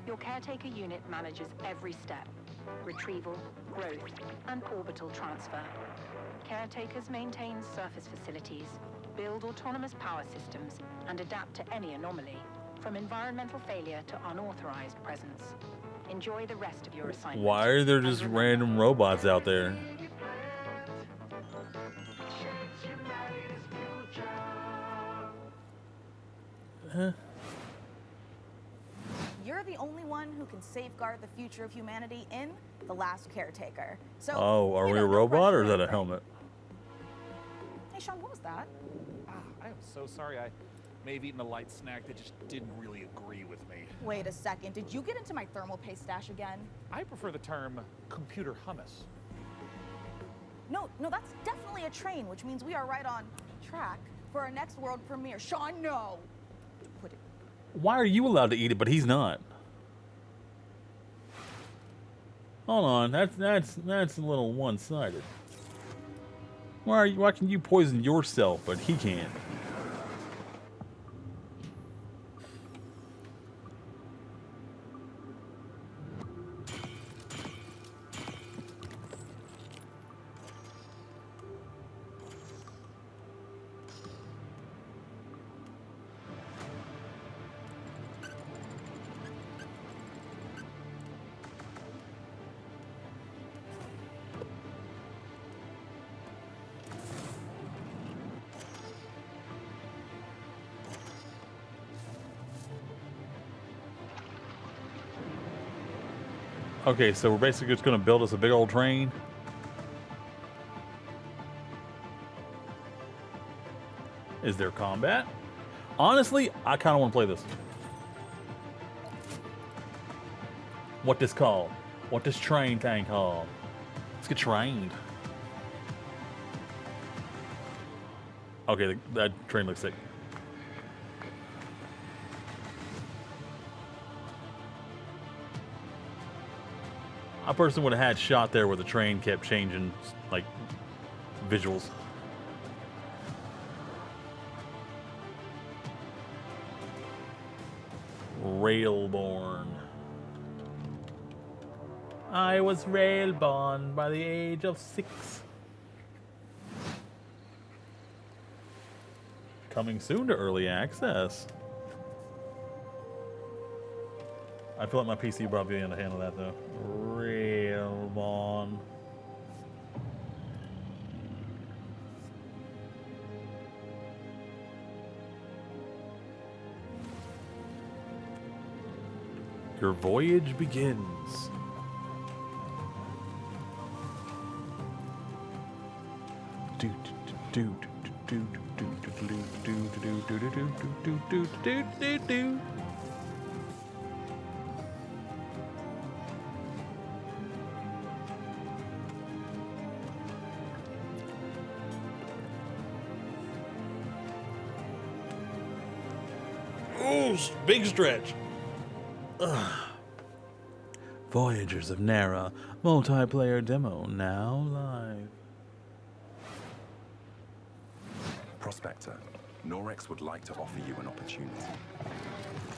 Your caretaker unit manages every step: retrieval, growth, and orbital transfer. Caretakers maintain surface facilities, build autonomous power systems, and adapt to any anomaly, from environmental failure to unauthorized presence. Enjoy the rest of your assignment. Why are there just random robots out there? Huh? You're the only one who can safeguard the future of humanity in The Last Caretaker. So, Oh, are you we know, a no robot or pressure is that a anything. helmet? Hey, Sean, what was that? I am so sorry. I may have eaten a light snack that just didn't really agree with me. Wait a second. Did you get into my thermal paste stash again? I prefer the term computer hummus. No, that's definitely a train, which means we are right on track for our next world premiere. Sean, no! Put it. Why are you allowed to eat it, but he's not? Hold on, that's a little one-sided. Why can you poison yourself, but he can't? Okay, so we're basically just gonna build us a big old train. Is there combat? Honestly, I kind of want to play this. What this called? What this train thing called? Let's get trained. Okay, that train looks sick. I personally would have had shot there where the train kept changing, like, visuals. Railborn. I was railborn by the age of 6. Coming soon to early access. I feel like my PC probably ain't able to handle that though. Railborn. Your voyage begins. Do do do do do do do do do do do do do do do do. Oh, big stretch. Ugh. Voyagers of Nara multiplayer demo now live. Prospector, Norex would like to offer you an opportunity.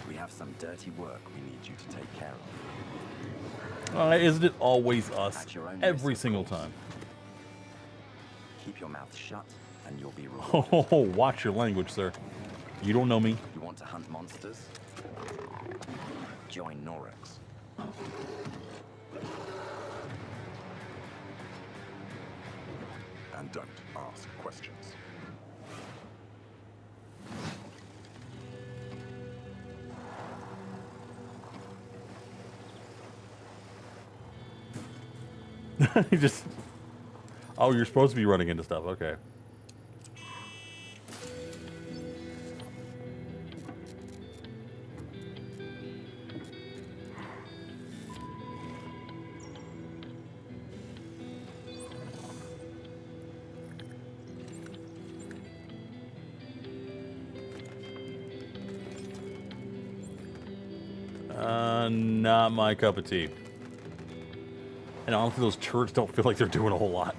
We have some dirty work we need you to take care of. Isn't it always us? At your own Every risk, single of course. time. Keep your mouth shut and you'll be rewarded. Oh, watch your language, sir. You don't know me. You want to hunt monsters? Join Norex. And don't ask questions. You just... Oh, you're supposed to be running into stuff. Okay. Not my cup of tea. And honestly, those turrets don't feel like they're doing a whole lot.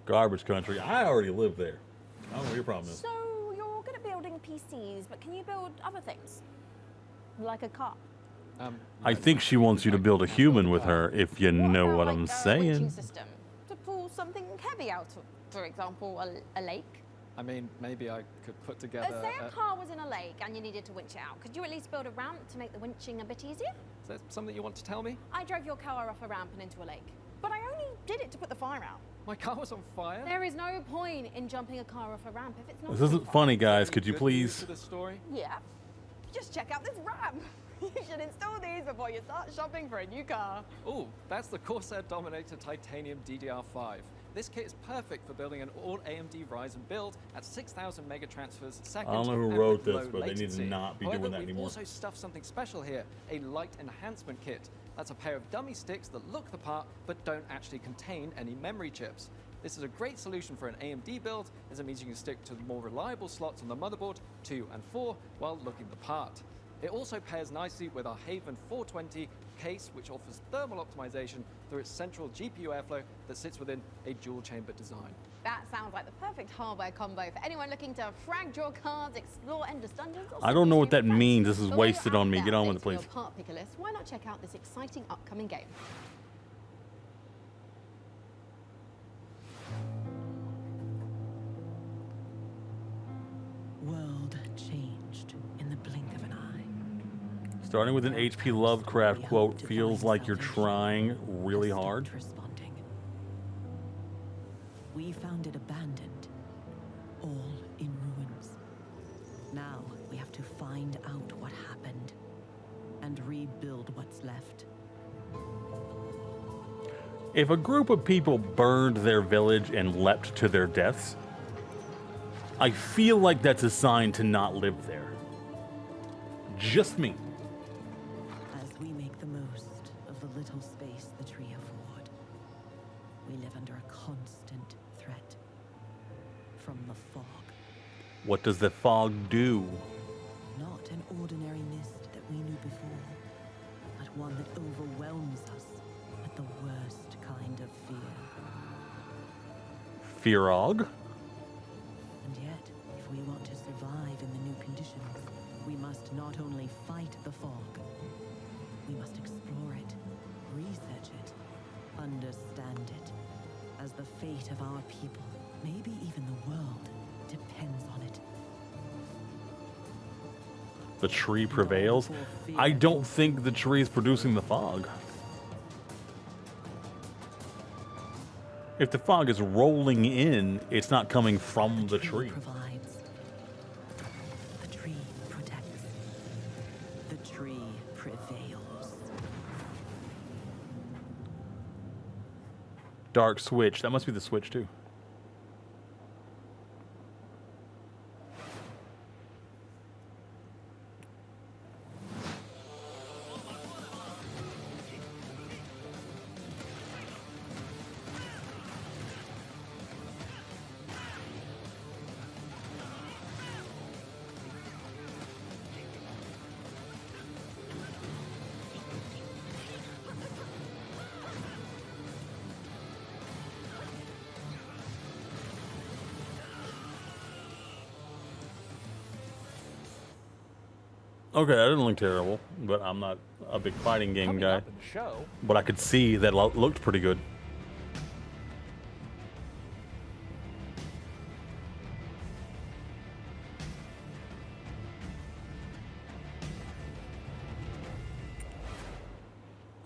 Garbage country. I already live there. I don't know what your problem is. So you're good at building PCs, but can you build other things? Like a car? I think she wants you to build a human with her, if you know what I'm Winching saying. system to pull something heavy out of, for example, a lake. I mean, maybe I could put together. Say a car was in a lake and you needed to winch it out. Could you at least build a ramp to make the winching a bit easier? Is that something you want to tell me? I drove your car off a ramp and into a lake, but I only did it to put the fire out. My car was on fire. There is no point in jumping a car off a ramp if it's not. This isn't funny, guys. Could you Good news please... to the story? Yeah. Just check out this ramp. You should install these before you start shopping for a new car. Oh, that's the Corsair Dominator Titanium DDR5. This kit is perfect for building an all AMD Ryzen build at 6,000 mega transfers a second. I don't know who and wrote with this, low but they need to latency. not be However, doing that we've anymore. also stuffed something special here, a light enhancement kit. That's a pair of dummy sticks that look the part but don't actually contain any memory chips. This is a great solution for an AMD build, as it means you can stick to the more reliable slots on the motherboard, 2 and 4, while looking the part. It also pairs nicely with our Haven 420 case, which offers thermal optimization through its central GPU airflow that sits within a dual chamber design. That sounds like the perfect hardware combo for anyone looking to frag draw cards, explore endless dungeons, or I don't know what that simply means. This is But while you're wasted on out me. there Get on with it, updating please. your part picker list, why not check out this exciting upcoming game? World changed in the blink of an eye. Starting with an HP Lovecraft quote feels like you're trying really hard. Responding. We found it abandoned, all in ruins. Now we have to find out what happened and rebuild what's left. If a group of people burned their village and leapt to their deaths, I feel like that's a sign to not live there. Just me. As we make the most of the little space the tree afford, we live under a constant threat from the fog. What does the fog do? Not an ordinary mist that we knew before. Firog. And yet, if we want to survive in the new conditions, we must not only fight the fog, we must explore it, research it, understand it, as the fate of our people, maybe even the world, depends on it. The tree prevails. I don't think the tree is producing the fog. If the fog is rolling in, it's not coming from the tree. Provides. The tree protects. The tree prevails. Dark switch. That must be the switch too. Okay, that didn't look terrible, but I'm not a big fighting game guy. Up in the show, But I could see that looked pretty good.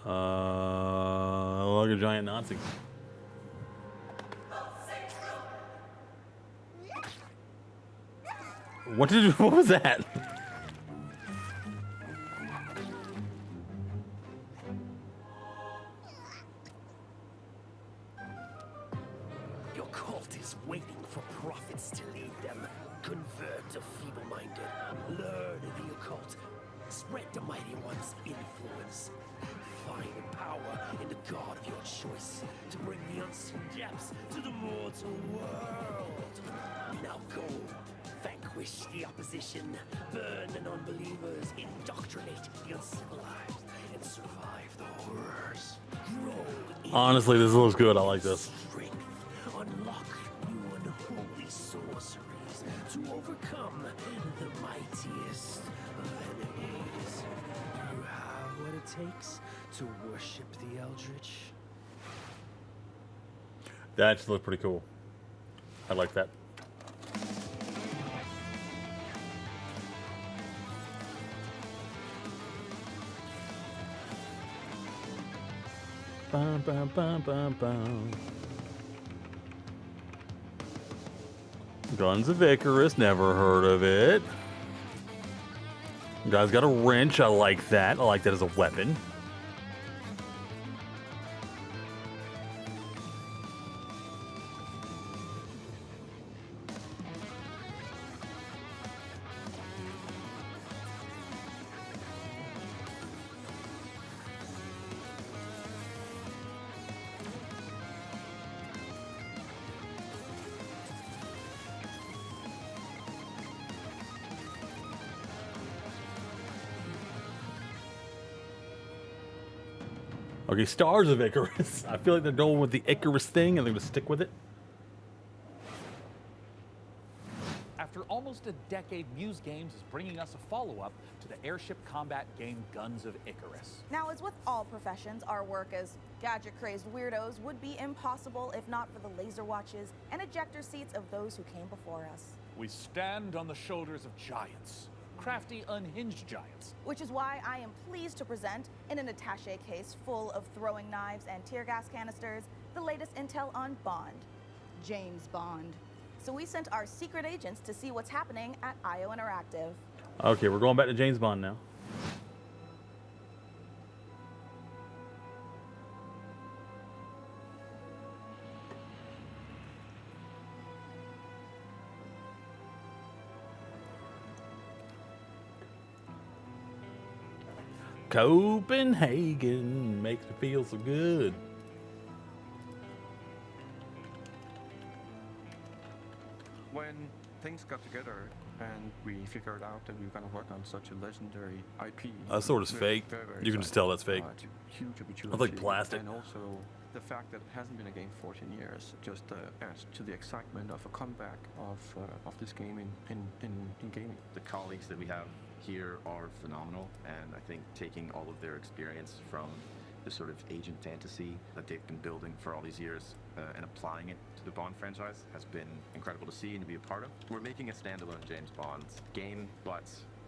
Like a giant Nazi. What did you? What was that? Your cult is waiting for prophets to lead them. Convert the feeble-minded. Learn the occult. Spread the mighty one's influence. Find power in the god of your choice to bring the unseen depths to the mortal world. Now go. Vanquish the opposition. Burn the non-believers. Indoctrinate the uncivilized. And survive the horrors. Grow in Honestly, this looks good. I like this. strength. Unlock new unholy sorceries to overcome the mightiest of enemies. You have what it takes to worship the Eldritch. That actually looked pretty cool. I like that. Bum, bum, bum, bum, bum. Guns of Icarus, never heard of it. Guy's got a wrench, I like that. I like that as a weapon. Okay, Stars of Icarus. I feel like they're going with the Icarus thing and they're going to stick with it. after almost a decade, Muse Games is bringing us a follow-up to the airship combat game Guns of Icarus. Now, as with all professions, our work as gadget-crazed weirdos would be impossible if not for the laser watches and ejector seats of those who came before us. We stand on the shoulders of giants, crafty, unhinged giants. Which is why I am pleased to present, in an attaché case full of throwing knives and tear gas canisters, the latest intel on Bond, James Bond. So we sent our secret agents to see what's happening at IO Interactive. Okay, we're going back to James Bond now. Copenhagen makes me feel so good. When things got together and we figured out that we were going to work on such a legendary IP. That sword is fake. Very, very You can just exciting. tell that's fake. It's a huge opportunity. That's like plastic. And also the fact that it hasn't been a game for 14 years just adds to the excitement of a comeback of this game in gaming. The colleagues that we have here are phenomenal, and I think taking all of their experience from the sort of agent fantasy that they've been building for all these years and applying it to the Bond franchise has been incredible to see and to be a part of. We're making a standalone James Bond game, but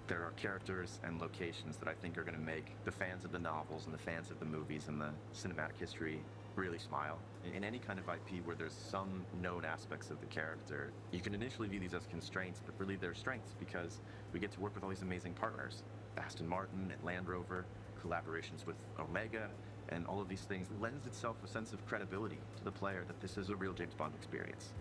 there are characters and locations that I think are going to make the fans of the novels and the fans of the movies and the cinematic history really smile. In any kind of IP where there's some known aspects of the character, you can initially view these as constraints, but really they're strengths because we get to work with all these amazing partners. Aston Martin and Land Rover, collaborations with Omega, and all of these things lends itself a sense of credibility to the player that this is a real James Bond experience.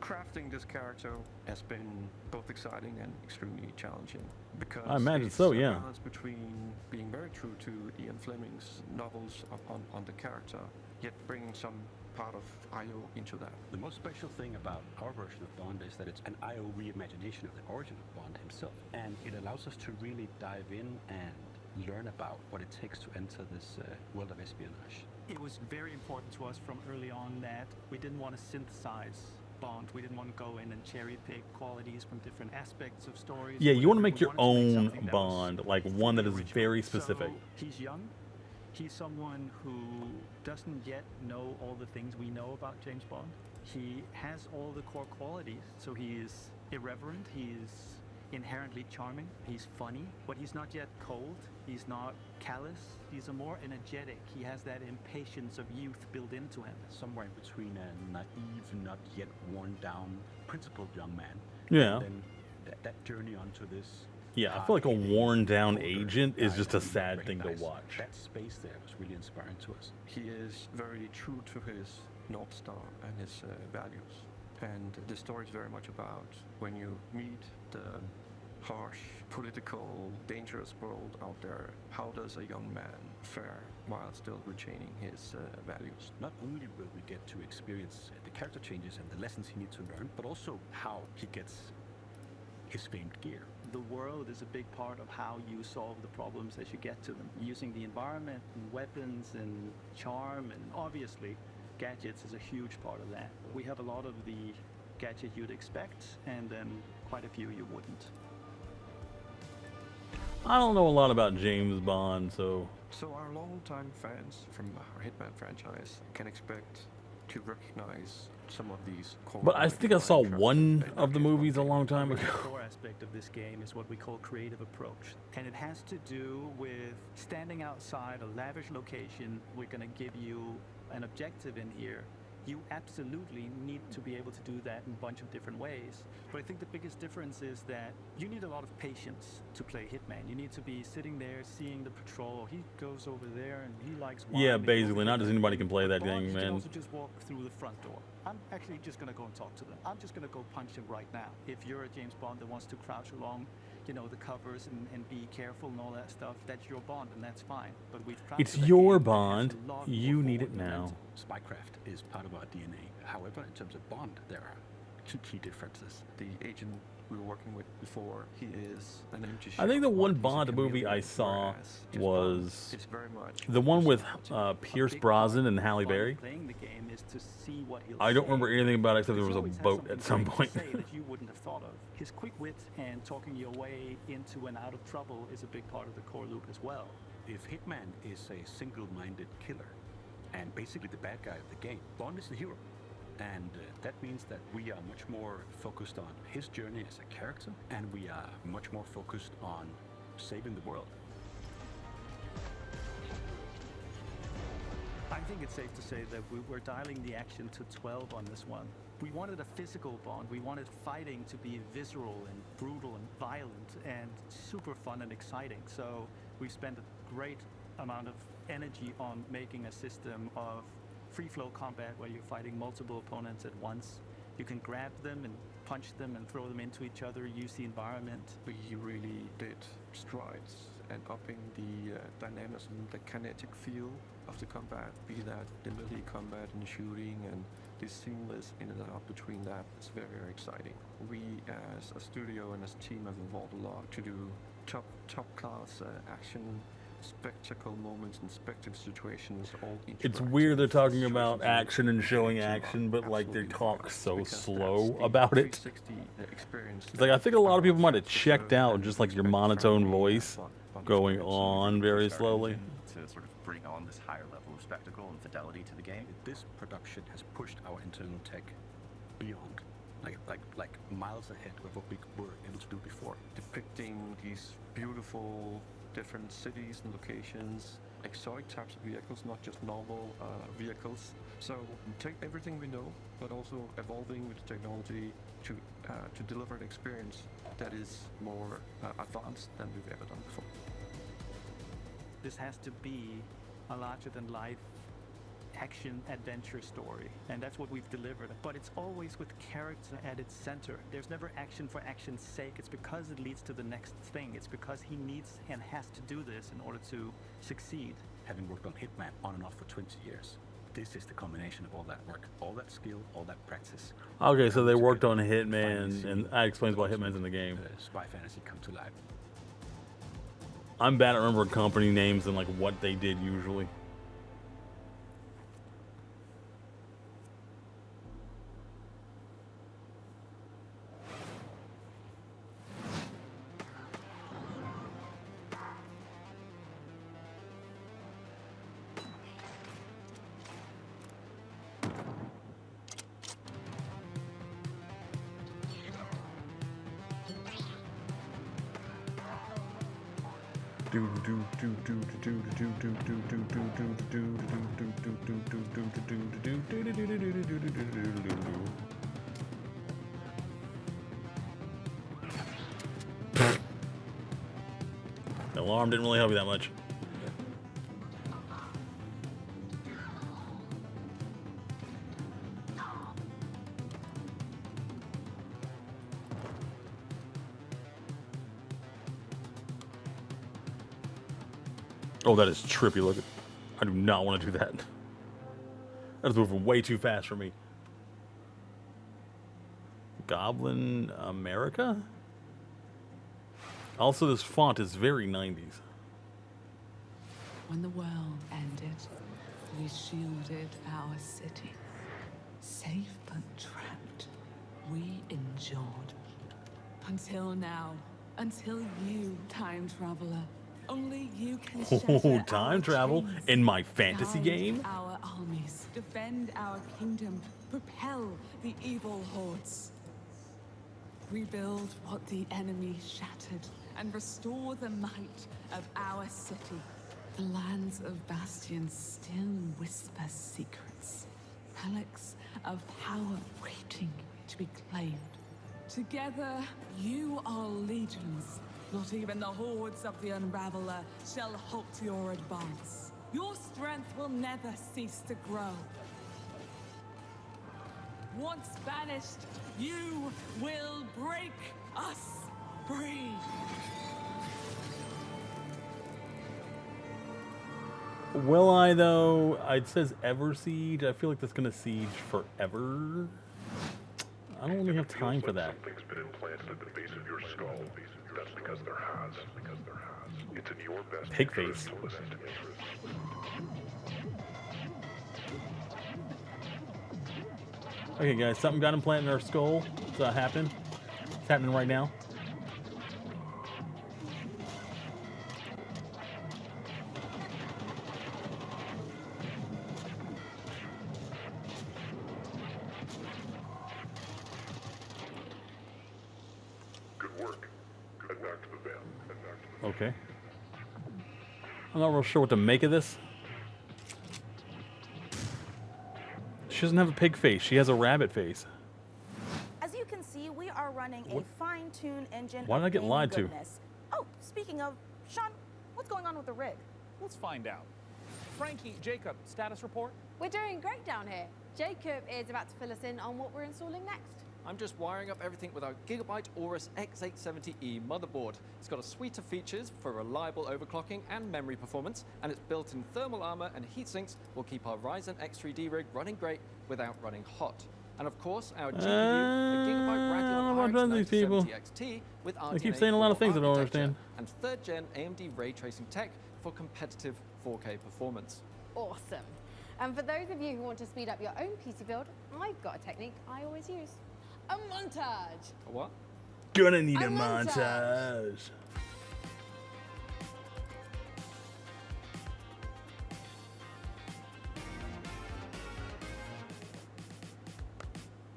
Crafting this character has been both exciting and extremely challenging because I imagine it's so, a yeah. balance between being very true to Ian Fleming's novels on the character, yet bringing some part of IO into that. The most special thing about our version of Bond is that it's an IO reimagination of the origin of Bond himself, and it allows us to really dive in and learn about what it takes to enter this world of espionage. It was very important to us from early on that we didn't want to synthesize Bond. We didn't want to go in and cherry pick qualities from different aspects of stories. Yeah, you want to We make your wanted to make own something that was Bond, like one that is very specific. So he's young. He's someone who doesn't yet know all the things we know about James Bond. He has all the core qualities. So he is irreverent. He is inherently charming. He's funny, but he's not yet cold. He's not callous. He's a more energetic. He has that impatience of youth built into him. Somewhere in between a naive, not yet worn down, principled young man. Yeah. And then that journey onto this. Yeah, I feel like a worn down agent is just a sad thing to watch. That space there was really inspiring to us. He is very true to his North Star and his values. And the story is very much about when you meet the harsh, political, dangerous world out there, how does a young man fare while still retaining his values? Not only will we get to experience the character changes and the lessons he needs to learn, but also how he gets his famed gear. The world is a big part of how you solve the problems as you get to them. Using the environment and weapons and charm, and obviously gadgets is a huge part of that. We have a lot of the gadgets you'd expect, and then quite a few you wouldn't. I don't know a lot about James Bond, so So our longtime fans from our Hitman franchise can expect to recognize some of these core. but I think I saw one of the movies a long time The ago. core aspect of this game is what we call creative approach. And it has to do with standing outside a lavish location. We're going to give you an objective in here. You absolutely need to be able to do that in a bunch of different ways. But I think the biggest difference is that you need a lot of patience to play Hitman. You need to be sitting there, seeing the patrol. He goes over there and he likes wine. Yeah, and he basically, goes not just anybody can play that Bond, thing, you man. can also just walk through the front door. I'm actually just going to go and talk to them. I'm just going to go punch him right now. If you're a James Bond that wants to crouch along, you know, the covers and be careful and all that stuff, that's your Bond, and that's fine. But we've It's crafted a your game that has Bond. a lot You more need it forward now. momentum. Spycraft is part of our DNA. However, in terms of Bond, there are two key differences. The agent we were working with before, he is an empty I think the shell. one He's a Bond movie chameleon, I saw whereas James was Bond is very much the one with Pierce Brosnan and Halle Berry. Playing the game is to see what he'll I don't say. remember anything about it except there was a Because he boat always at has some something point. great to say that you wouldn't have thought of. His quick wit and talking your way into and out of trouble is a big part of the core loop as well. If Hitman is a single-minded killer and basically the bad guy of the game, Bond is the hero. And that means that we are much more focused on his journey as a character, and we are much more focused on saving the world. I think it's safe to say that we're dialing the action to 12 on this one. We wanted a physical Bond. We wanted fighting to be visceral and brutal and violent and super fun and exciting. So we spent a great amount of energy on making a system of free-flow combat where you're fighting multiple opponents at once. You can grab them and punch them and throw them into each other, use the environment. We really did strides and upping the dynamism, the kinetic feel of the combat, be that the melee combat and the shooting and is seamless in and out between that. It's very, very exciting. We, as a studio and as a team, have evolved a lot to do top class action, spectacle moments and spectacle situations. All It's weird they're talking about action and showing action, but like they talk so slow about it. It's like I think a lot of people might have checked out just like your monotone voice going on very slowly. To sort of bring on this higher level of spectacle and fidelity to the game. This production has pushed our internal tech beyond, like miles ahead of what we were able to do before. Depicting these beautiful different cities and locations, exotic types of vehicles, not just normal vehicles. So take everything we know, but also evolving with technology to deliver an experience that is more advanced than we've ever done before. This has to be a larger-than-life action adventure story, and that's what we've delivered. But it's always with character at its center. There's never action for action's sake. It's because it leads to the next thing. It's because he needs and has to do this in order to succeed. Having worked on Hitman on and off for 20 years, this is the combination of all that work, all that skill, all that practice. Okay, so they worked on Hitman, and that explains why Hitman's in the game. Spy fantasy come to life. I'm bad at remembering company names and like what they did usually. The alarm didn't really help you that much. Oh, that is trippy looking. I do not want to do that. That is moving way too fast for me. Goblin America? Also, this font is very 90s. When the world ended, we shielded our city. Safe but trapped, we endured. Until now. Until you, time traveler. Only you can Oh, time travel in my fantasy game? Our armies, defend our kingdom, propel the evil hordes. Rebuild what the enemy shattered and restore the might of our city. The lands of Bastion still whisper secrets. Relics of power waiting to be claimed. Together, you are legions. Not even the hordes of the Unraveler shall halt your advance. Your strength will never cease to grow. Once banished, you will break us free. Will I, though? It says ever siege. I feel like that's going to siege forever. I don't really have time for that. Something's been implanted at the base of your skull. That's because there has. It's in your best Pig interest face. to listen to me. Okay, guys, something got implanted in our skull. What's happening? It's happening right now. Good work. Head back to the van. Head back to the Okay. I'm not real sure what to make of this. She doesn't have a pig face. She has a rabbit face. As you can see, we are running a fine-tuned engine. Why did I of get game lied to? goodness. Oh, speaking of, Sean, what's going on with the rig? Let's find out. Frankie, Jacob, status report? We're doing great down here. Jacob is about to fill us in on what we're installing next. I'm just wiring up everything with our Gigabyte Aorus X870E motherboard. It's got a suite of features for reliable overclocking and memory performance, and its built-in thermal armor and heat sinks will keep our Ryzen X3D rig running great without running hot. And of course, our GPU, the Gigabyte Radeon RX 970 XT with RDNA They keep saying a lot of things I don't understand. and 3rd gen AMD ray tracing tech for competitive 4K performance. Awesome. And for those of you who want to speed up your own PC build, I've got a technique I always use. A montage. A what? Gonna need A a montage.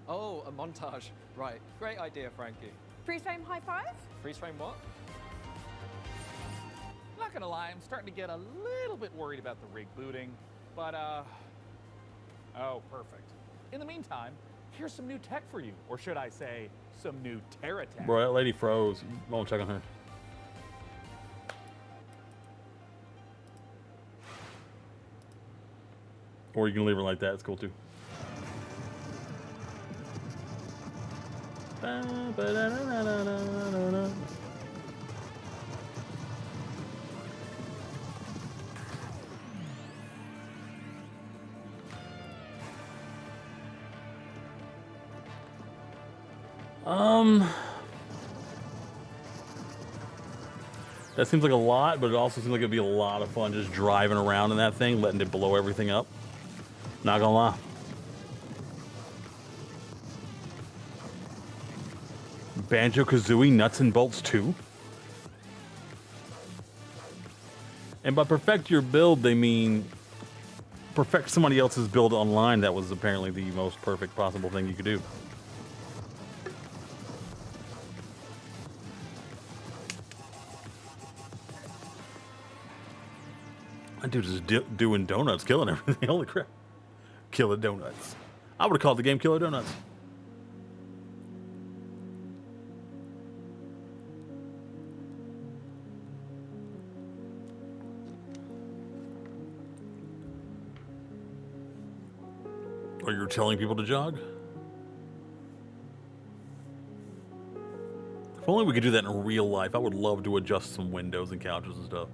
Oh, a montage. Right. Great idea, Frankie. Freeze frame high five? Freeze frame what? Not gonna lie, I'm starting to get a little bit worried about the rig booting, but oh, perfect. In the meantime, here's some new tech for you, or should I say, some new Terra tech. Bro, that lady froze. You won't check on her. Or you can leave her like that. It's cool too. That seems like a lot, but it also seems like it'd be a lot of fun just driving around in that thing, letting it blow everything up. Not gonna lie. Banjo-Kazooie Nuts and Bolts 2? And by perfect your build, they mean perfect somebody else's build online. That was apparently the most perfect possible thing you could do. That dude is doing donuts, killing everything. Holy crap. Killer Donuts. I would have called the game Killer Donuts. Or you're telling people to jog? If only we could do that in real life. I would love to adjust some windows and couches and stuff.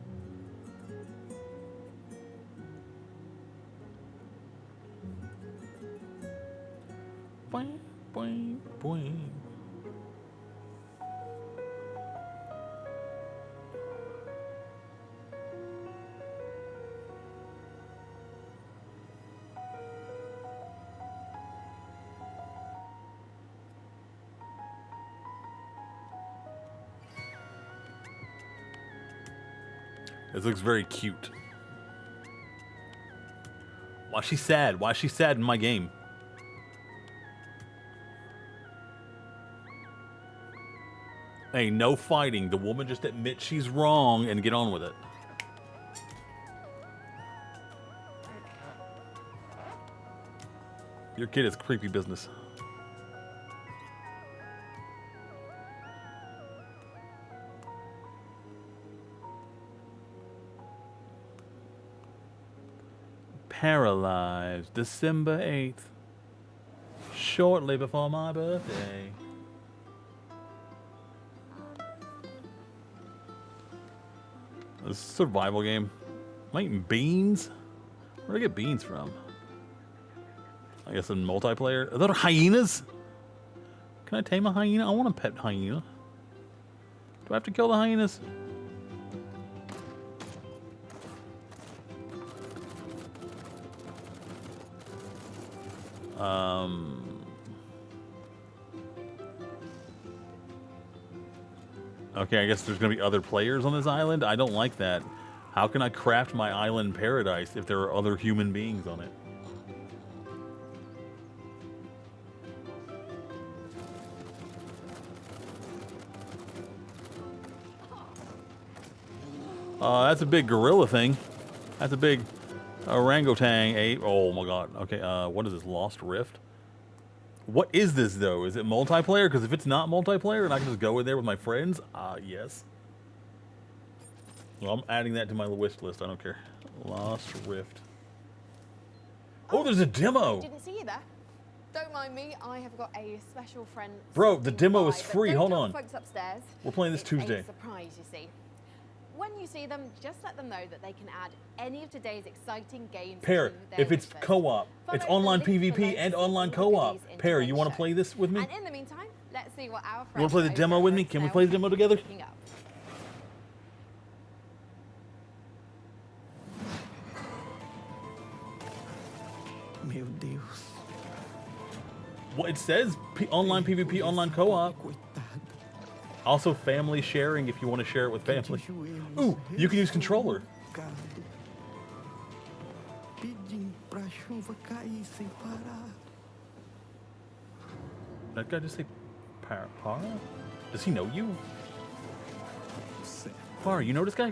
Boing, boing, boing. This looks very cute. Why is she sad? Why is she sad in my game? Hey, no fighting. The woman just admits she's wrong and get on with it. Your kid is creepy business. Paralyzed, December 8th. Shortly before my birthday. This is a survival game. Am I eating beans? Where do I get beans from? I guess in multiplayer. Are those hyenas? Can I tame a hyena? I want a pet hyena. Do I have to kill the hyenas? Okay, I guess there's gonna be other players on this island. I don't like that. How can I craft my island paradise if there are other human beings on it? That's a big gorilla thing. That's a big orangutan ape. Oh my god. Okay, what is this? Lost Rift? What is this though? Is it multiplayer? Because if it's not multiplayer and I can just go in there with my friends, yes. Well, I'm adding that to my wish list. I don't care. Lost Rift. Oh, there's a demo. Didn't see you there. Don't mind me, I have got a special friend. Bro, the demo is by, but free. don't Hold tell on. the folks upstairs. We're playing this It's Tuesday. a surprise, you see. When you see them, just let them know that they can add any of today's exciting games Pear, to their if it's wishlist. co-op, Follow it's the online link below PvP to and see online all the co-op. goodies in Pear, you today's want to show. play this with me? And in the meantime, let's see what our You want friends to play the over demo at with me? Red Can we Snail play the demo together? cooking up. Meu Deus. Well, it says online PvP, online co-op. Also family sharing if you want to share it with family. Ooh, you can use controller. Pedindo pra chuva cair sem parar. That guy just say Para? Does he know you? Para, you know this guy?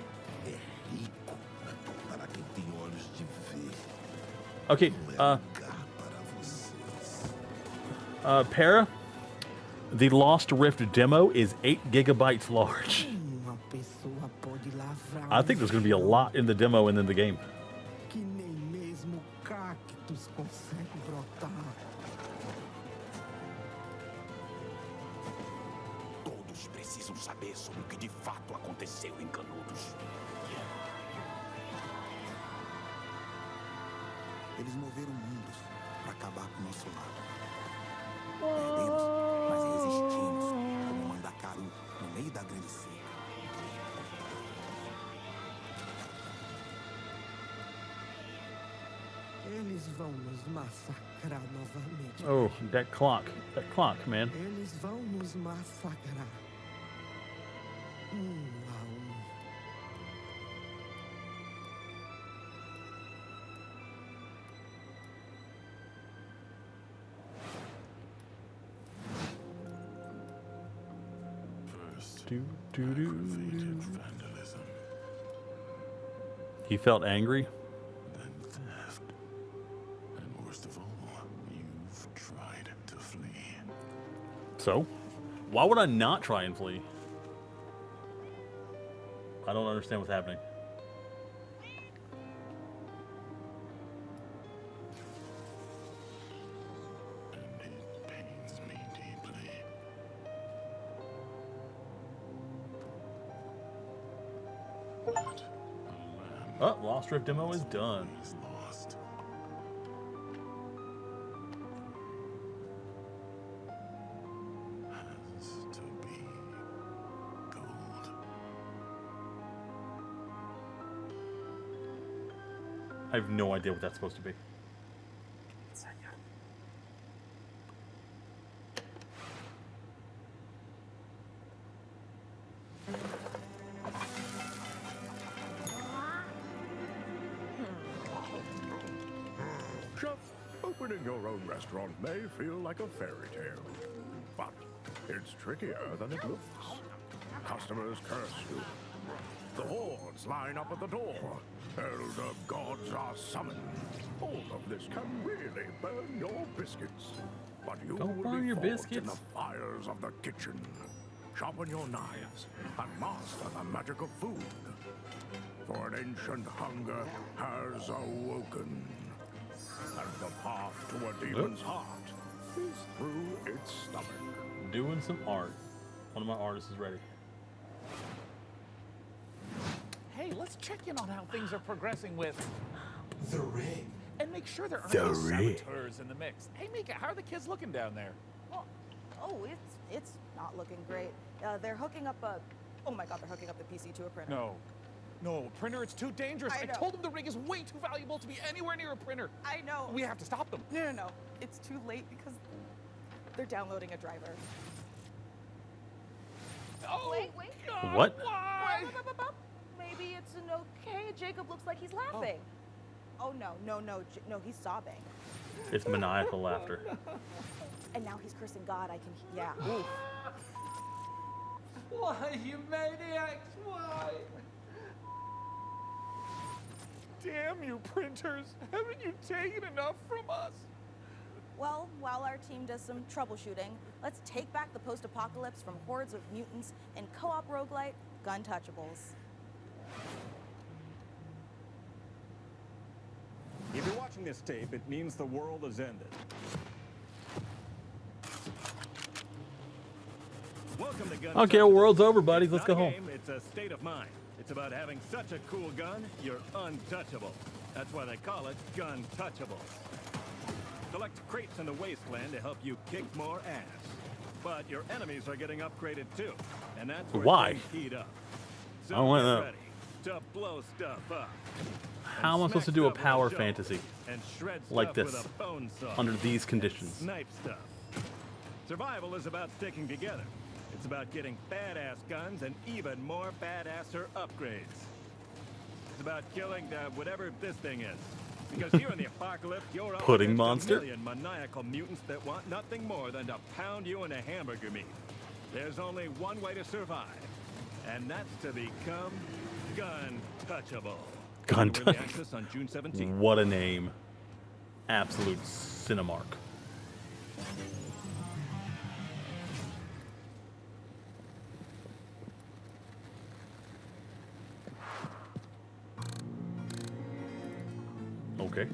Okay, Para, the Lost Rift demo is 8 gigabytes large. Uma pessoa pode lavrar I think there's going to be a lot in the demo and in the game. que nem mesmo cactos consegue brotar. Todos precisam saber sobre o que de fato aconteceu em Canudos. Eles moveram mundos para acabar com o nosso lado. Perdemos, mas resistimos, como Mandacaru, no meio da grande seca. Eles vão nos massacrar novamente. Oh, that clock, man. Eles vão nos massacrar. A um. Vandalism, He felt angry. then theft. And worst of all, you've tried to flee. So, why would I not try and flee? I don't understand what's happening. Pains me deeply. Oh, Lost Rift demo is done. He's lost. Has to be gold. I have no idea what that's supposed to be. Chef, opening your own restaurant may feel like a fairy tale, but it's trickier than it looks. Customers curse you. The hordes line up at the door. Elder gods are summoned. All of this can really burn your biscuits. But you Don't will burn be your forged in biscuits. the fires of the kitchen. Sharpen your knives and master the magic of food. For an ancient hunger has awoken. And the path to a demon's heart is through its stomach. Doing some art. One of my artists is ready. Hey, let's check in on how things are progressing with The rig. and make sure there aren't The any rig. saboteurs in the mix. Hey, Mika, how are the kids looking down there? Well, it's not looking great. They're hooking up a. Oh my God, they're hooking up the PC to a printer. No, printer, it's too dangerous. I I know. told them the rig is way too valuable to be anywhere near a printer. I know. We have to stop them. No. It's too late because they're downloading a driver. Oh, wait. What? Why? Maybe it's an okay. Jacob looks like he's laughing. Oh no, he's sobbing. It's maniacal laughter. And now he's cursing God. Yeah. Why, you maniacs? Why? Damn you, printers. Haven't you taken enough from us? Well, while our team does some troubleshooting, let's take back the post-apocalypse from hordes of mutants in co-op roguelite Guntouchables. If you're watching this tape, it means the world has ended. Welcome to Gun Okay, Touchables. world's over, buddies. It's Let's not go a home. game, it's a state of mind. It's about having such a cool gun, you're untouchable. That's why they call it Gun Touchables. Collect crates in the wasteland to help you kick more ass. But your enemies are getting upgraded too, and that's where Why? things heat up. So I don't want get that. ready to blow stuff up. How am I supposed to do a power fantasy And shred like stuff with this a bone saw. under these conditions? Snipe stuff. Survival is about sticking together. It's about getting badass guns and even more badasser upgrades. It's about killing whatever this thing is. Because here in the apocalypse, you're up Pudding against monster? a million maniacal mutants that want nothing more than to pound you into hamburger meat. There's only one way to survive, and that's to become gun-touchable. Gun Early access on June 17th. What a name. Absolute Cinemark. Okay.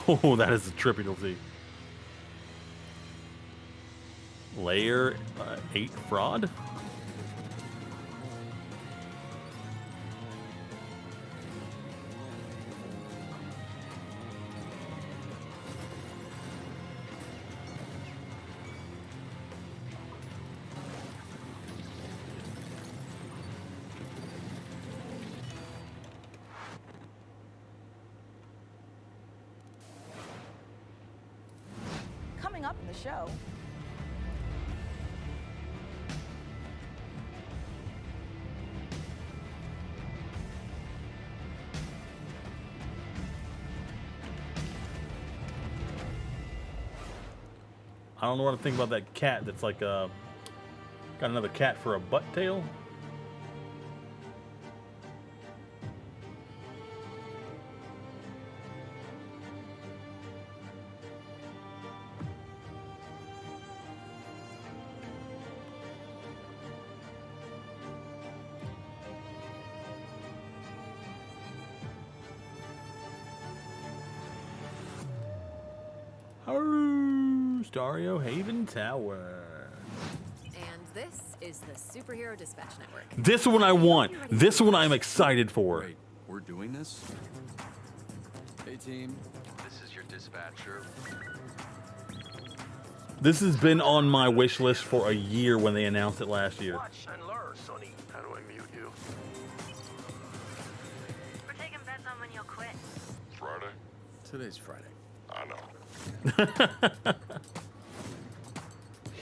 Oh, that is a trippy to see. Layer 8 fraud? Coming up in the show. I don't know what to think about that cat that's like got another cat for a butt tail. Stario Haven Tower. And this is the Superhero Dispatch Network. This one I want. This one I'm excited for. Wait, we're doing this? Hey team, this is your dispatcher. This has been on my wish list for a year when they announced it last year. Watch and learn, Sonny. How do I mute you? We're taking bets on when you'll quit. Friday? Today's Friday. I know.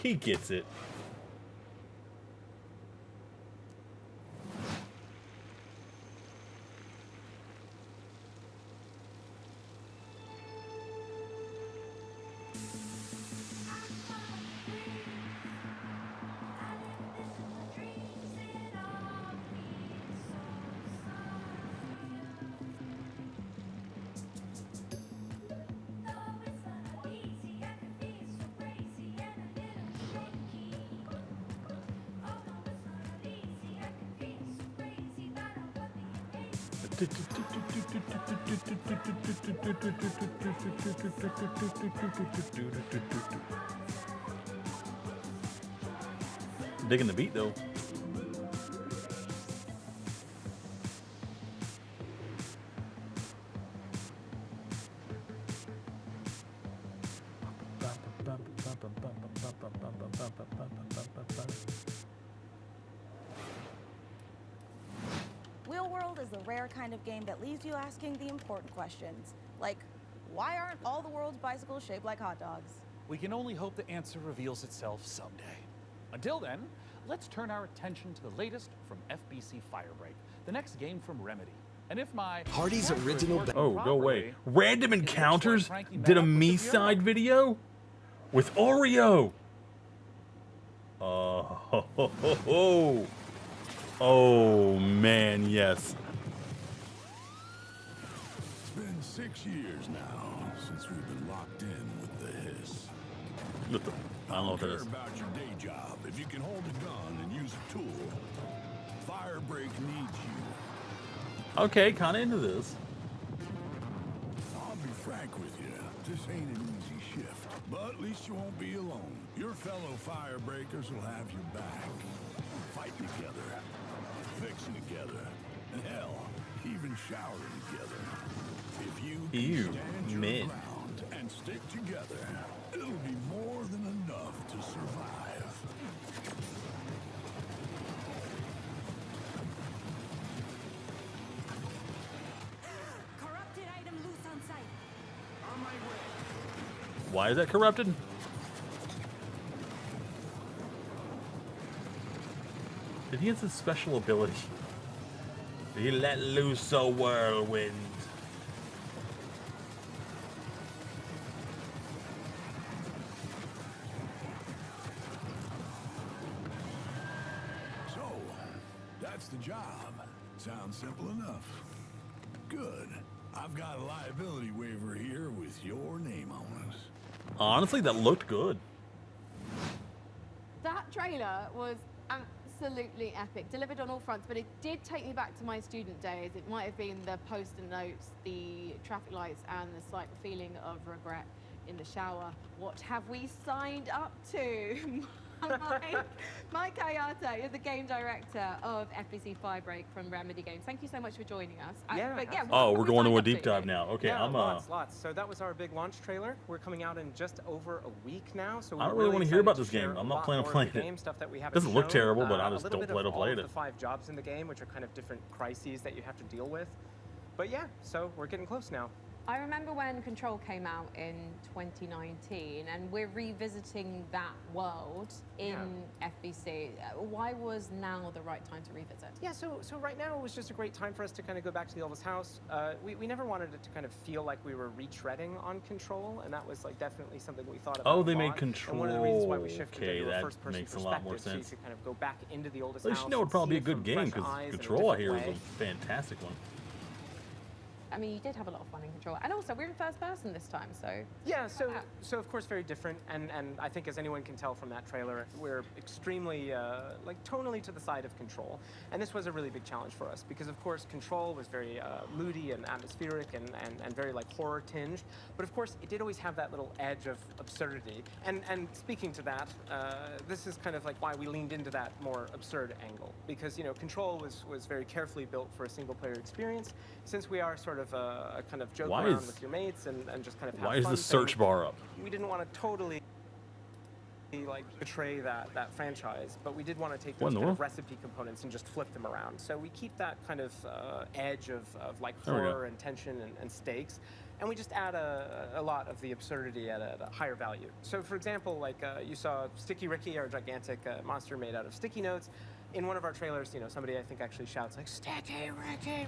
He gets it. Digging the beat though. Wheel World is the rare kind of game that leaves you asking the important questions, like, why aren't all the world's bicycles shaped like hot dogs? We can only hope the answer reveals itself someday. Until then, let's turn our attention to the latest from FBC Firebreak, the next game from Remedy. And if my Hardy's original. Oh, go away. Random Encounters did a me-side video with Oreo. Oh, oh man, yes. It's been 6 years now since we've been locked in with the hiss. I don't know what that care is. about your day job if you can hold a gun and use a tool. Firebreak needs you. Okay, kind of into this. I'll be frank with you. This ain't an easy shift, but at least you won't be alone. Your fellow Firebreakers will have your back. Fighting together, fixing together, and hell, even showering together. If you can stand your ground and stick together, it'll be more than enough to survive. Corrupted item loose on site. On my way. Why is that corrupted? Did he have some special ability? Did he let loose a whirlwind? So, that's the job. Sounds simple enough. Good. I've got a liability waiver here with your name on it. Honestly, that looked good. That trailer was absolutely epic, delivered on all fronts, but it did take me back to my student days. It might have been the post-it notes, the traffic lights, and the slight feeling of regret in the shower. What have we signed up to? Mike Hayata is the game director of FBC Firebreak from Remedy Games. Thank you so much for joining us. Oh, we're going to a deep dive now. Okay, yeah, I'm lots. So that was our big launch trailer. We're coming out in just over a week now. So I don't we're really want to hear about this excited to game. share I'm a not lot planning on more playing of the it. game, stuff that we haven't Doesn't look shown. terrible, but I A just little don't bit plan to of play all it. of the 5 jobs in the game, which are kind of different crises that you have to deal with. But yeah, so we're getting close now. I remember when Control came out in 2019, and we're revisiting that world in FBC. Why was now the right time to revisit? Yeah, so right now it was just a great time for us to kind of go back to the Elvis house. We never wanted it to kind of feel like we were retreading on Control, and that was like definitely something we thought about. Oh, they a made lot. Control. And one of the reasons why we shifted Okay, into a that first-person makes a lot more perspective, sense. so you could kind of go back into the oldest At least house. you know it would and probably see be a it good from game, fresh because eyes in a Control I different hear is way. a fantastic one. I mean, you did have a lot of fun in Control, and also we're in first person this time, so Yeah, so of course very different, and I think as anyone can tell from that trailer, we're extremely like tonally to the side of Control, and this was a really big challenge for us because of course Control was very moody and atmospheric and very like horror tinged, but of course it did always have that little edge of absurdity, and speaking to that, this is kind of like why we leaned into that more absurd angle, because you know Control was very carefully built for a single player experience, since we are sort of a kind of joke Why around is- with your mates and just kind of have Why is fun the search thing. bar up? We didn't want to totally like betray that franchise, but we did want to take What those in the kind of world? recipe components and just flip them around. So we keep that kind of edge of like There we go. horror and tension and stakes, and we just add a lot of the absurdity at a higher value. So for example, like you saw Sticky Ricky, our gigantic monster made out of sticky notes. In one of our trailers, you know, somebody I think actually shouts like "Sticky Ricky!"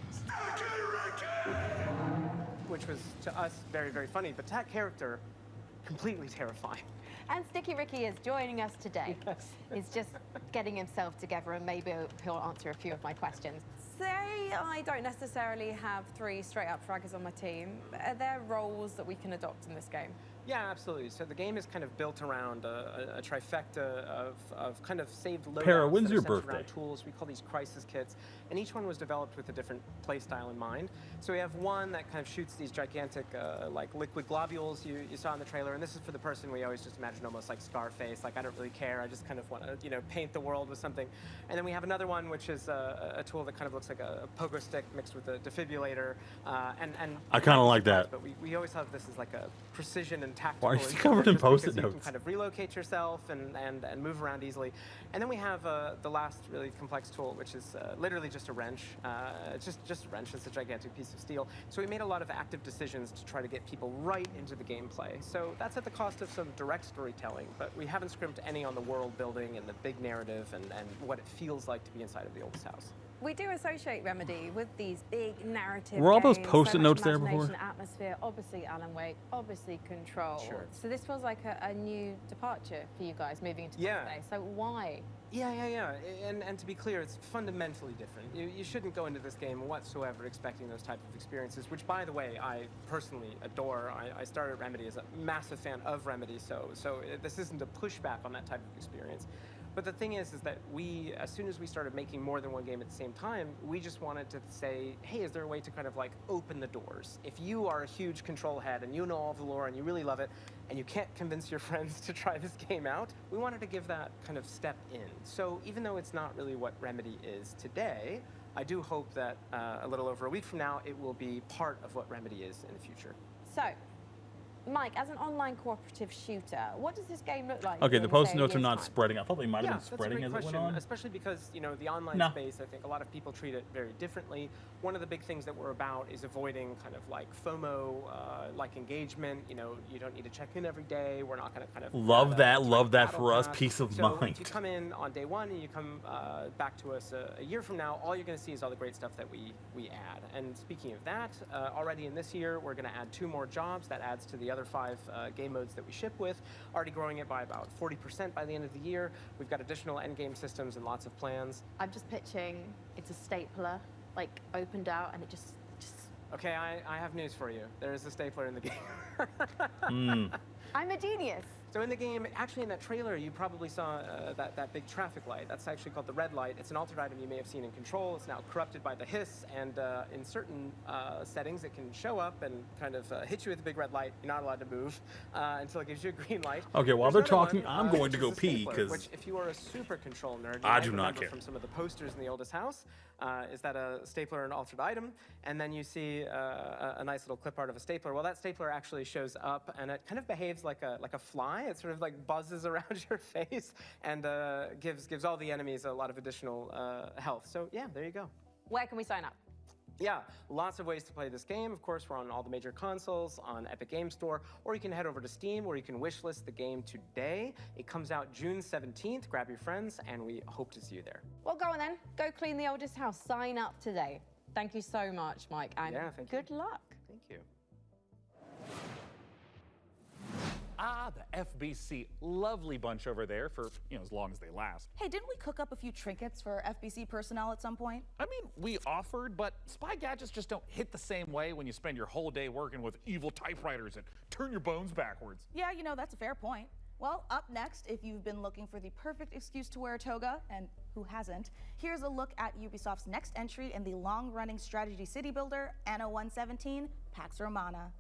which was to us very, very funny, but to that character, completely terrifying. And Sticky Ricky is joining us today. He's just getting himself together, and maybe he'll answer a few of my questions. Say I don't necessarily have 3 straight-up fraggers on my team. Are there roles that we can adopt in this game? Yeah, absolutely. So the game is kind of built around a trifecta of kind of saved loadouts Para, when's that are your centered birthday? around tools. We call these crisis kits, and each one was developed with a different play style in mind. So we have one that kind of shoots these gigantic like liquid globules you saw in the trailer, and this is for the person we always just imagine almost like Scarface, like I don't really care, I just kind of want to paint the world with something. And then we have another one which is a tool that kind of looks like a pogo stick mixed with a defibrillator, and I kinda like that. But we always have this as like a precision and tactical. Why are you and covered in just Post-it because you notes? can kind of relocate yourself and move around easily. And then we have the last really complex tool, which is literally just a wrench. It's just a wrench. It's a gigantic piece of steel. So we made a lot of active decisions to try to get people right into the gameplay. So that's at the cost of some direct storytelling, but we haven't scrimped any on the world building and the big narrative and what it feels like to be inside of the oldest house. We do associate Remedy with these big narrative Were all those games, Post-it so much notes there imagination, before? Atmosphere, obviously Alan Wake, obviously Control. Sure. So this feels like a new departure for you guys moving into Yeah. this space. So why? Yeah. And to be clear, it's fundamentally different. You shouldn't go into this game whatsoever expecting those type of experiences, which, by the way, I personally adore. I started Remedy as a massive fan of Remedy, so this isn't a pushback on that type of experience. But the thing is that we, as soon as we started making more than one game at the same time, we just wanted to say, hey, is there a way to kind of like open the doors? If you are a huge Control head and you know all the lore and you really love it, and you can't convince your friends to try this game out, we wanted to give that kind of step in. So even though it's not really what Remedy is today, I do hope that a little over a week from now, it will be part of what Remedy is in the future. So, Mike, as an online cooperative shooter, what does this game look like? Okay, the in, Post-it say, a notes are year's not time? spreading. I thought they might have been That's a spreading great as it question, went on. especially because, you know, the online No. space, I think a lot of people treat it very differently. One of the big things that we're about is avoiding kind of like FOMO, like engagement. You know, you don't need to check in every day. We're not going to kind of Love that battle for us. pass. Peace of So mind. if you come in on day one and you come back to us a year from now, all you're going to see is all the great stuff that we add. And speaking of that, already in this year, we're going to add 2 more jobs. That adds to the other 5 game modes that we ship with, already growing it by about 40% by the end of the year. We've got additional endgame systems and lots of plans. I'm just pitching, it's a stapler, like opened out and it just Okay, I have news for you. There is a stapler in the game. I'm a genius. So in the game, actually in that trailer, you probably saw that big traffic light. That's actually called the red light. It's an altered item you may have seen in Control. It's now corrupted by the hiss, and in certain settings, it can show up and kind of hit you with a big red light. You're not allowed to move until it gives you a green light. Okay, while There's they're another talking, one, I'm going which to is go the pee, stapler, 'cause which, if you are a super Control nerd, you I might do not remember care. from some of the posters in the oldest house. Is that a stapler and altered item? And then you see a nice little clip art of a stapler. Well, that stapler actually shows up, and it kind of behaves like a fly. It sort of like buzzes around your face and gives all the enemies a lot of additional health. So yeah, there you go. Where can we sign up? Yeah, lots of ways to play this game. Of course, we're on all the major consoles, on Epic Game Store, or you can head over to Steam, where you can wishlist the game today. It comes out June 17th. Grab your friends, and we hope to see you there. Well, go on then. Go clean the oldest house. Sign up today. Thank you so much, Mike, and Yeah, thank you. good luck. Thank you. Ah, the FBC. Lovely bunch over there for, as long as they last. Hey, didn't we cook up a few trinkets for FBC personnel at some point? I mean, we offered, but spy gadgets just don't hit the same way when you spend your whole day working with evil typewriters and turn your bones backwards. Yeah, that's a fair point. Well, up next, if you've been looking for the perfect excuse to wear a toga, and who hasn't, here's a look at Ubisoft's next entry in the long-running strategy city builder, Anno 117, Pax Romana.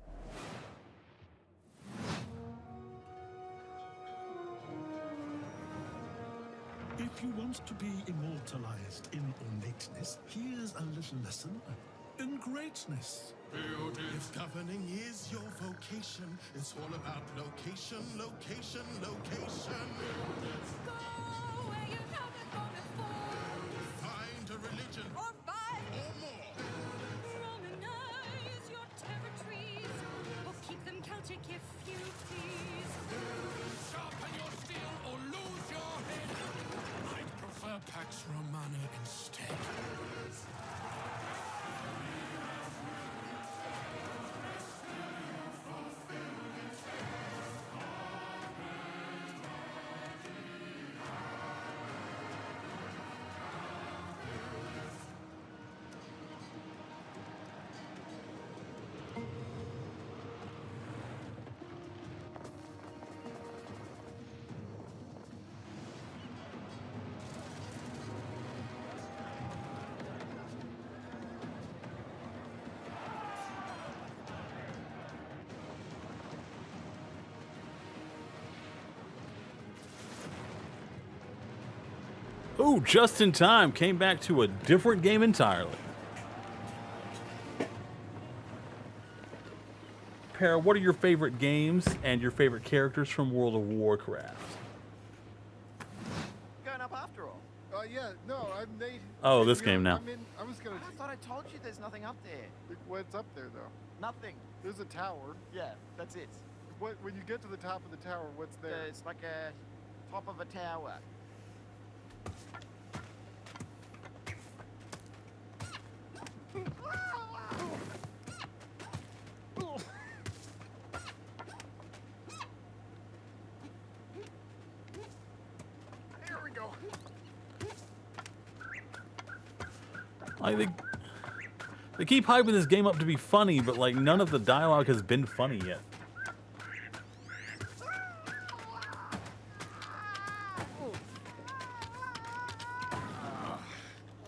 If you want to be immortalized in ornateness, here's a little lesson in greatness. If governing is your vocation, it's all about location, location, location. Go where you haven't gone before. Find a religion Or 5. or more. Romanize your territories, or keep them Celtic if you please. Sharpen your steel or lose your head. I'd prefer Pax Romana instead. Ooh, just in time. Came back to a different game entirely. Para, what are your favorite games and your favorite characters from World of Warcraft? Going up after all. Yeah, no, I'm Nate. Oh, this game now. I was gonna. I thought I told you there's nothing up there. What's up there though? Nothing. There's a tower. Yeah, that's it. What? When you get to the top of the tower, what's there? It's like a top of a tower. There we go. Like they keep hyping this game up to be funny, but like none of the dialogue has been funny yet.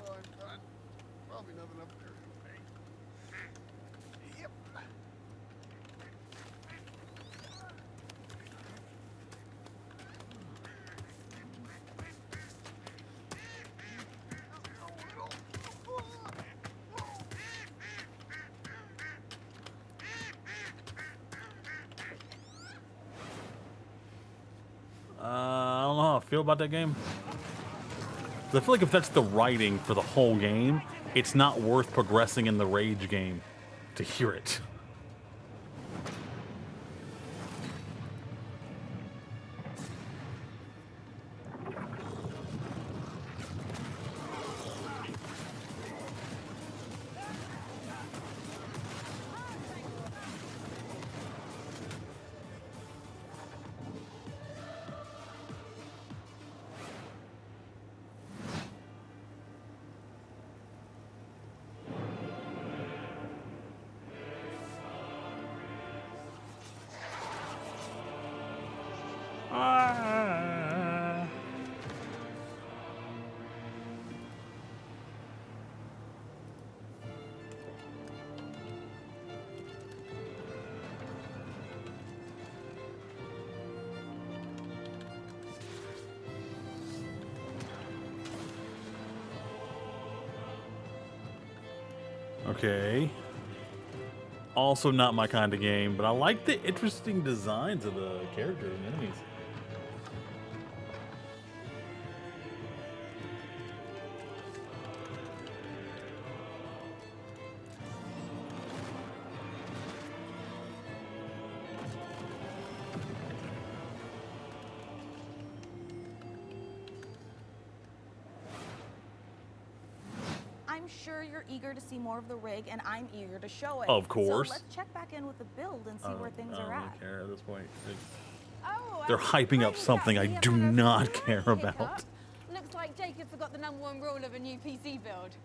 Oh, I'm done. Probably nothing up there. Yep. I don't know how I feel about that game. 'Cause I feel like if that's the writing for the whole game, it's not worth progressing in the Rage game to hear it. Okay. Also not my kind of game, but I like the interesting designs of the characters and enemies. I'm sure you're eager to see more of the rig, and I'm eager to show it. Of course. So let's check back in with the build and see where things I are don't at. really care at this point. Oh, They're hyping up something I do not care about. Looks like Jacob forgot the #1 rule of a new PC build.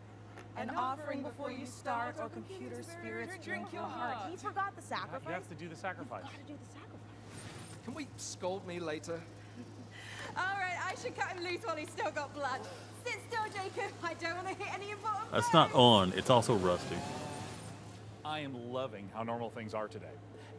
An offering before you start, or computer spirits drink your heart. He forgot the sacrifice. You have to do the sacrifice. Gotta do the sacrifice. Can we scold me later? All right, I should cut him loose while he's still got blood. Sit still, Jacob. I don't want to hit any important. That's not on, it's also rusty. I am loving how normal things are today.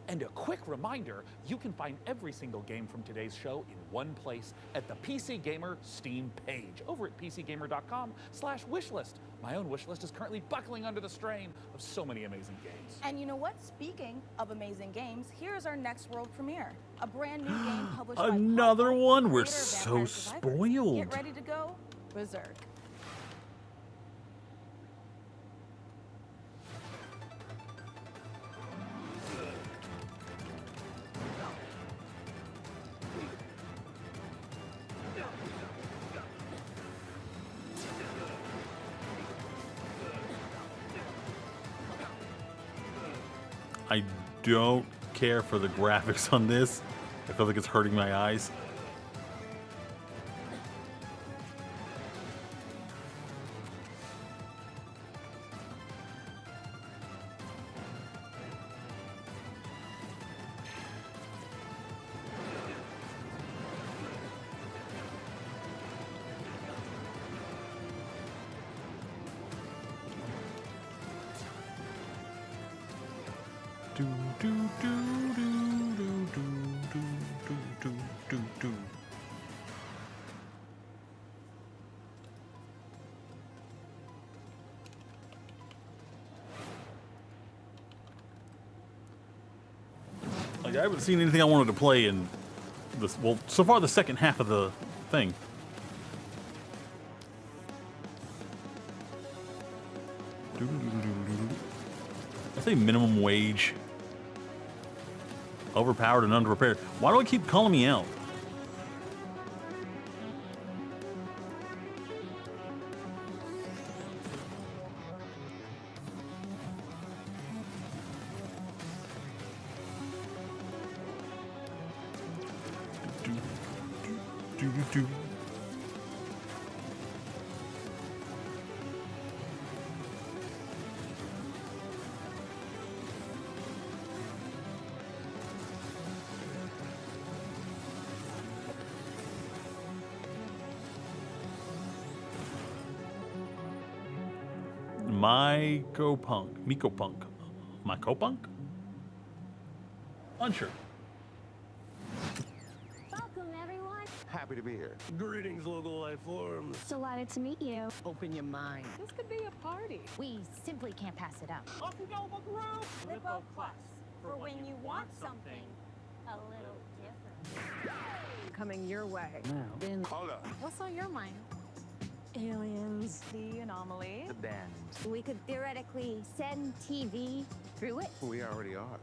And a quick reminder, you can find every single game from today's show in one place at the PC Gamer Steam page over at pcgamer.com/wishlist. My own wishlist is currently buckling under the strain of so many amazing games. And you know what? Speaking of amazing games, here's our next world premiere. A brand new game published by Another one? We're creator of so Vampire Survivors. spoiled. Get ready to go berserk. I don't care for the graphics on this. I feel like it's hurting my eyes. Do do do do do do do do do do. Like, I haven't seen anything I wanted to play in this. Well, so far the second half of the thing. I say minimum wage. Overpowered and underprepared. Why do I keep calling me out? Do-do-do. Miko Punk? Unsure. Welcome, everyone. Happy to be here. Greetings, local life forms. Delighted to meet you. Open your mind. This could be a party. We simply can't pass it up. Off we go, buckaroo! Lippo Plus, for when you want something a little different. Coming your way. Now, hold up. What's on your mind? Aliens. The anomaly. The band. We could theoretically send TV through it. We already are.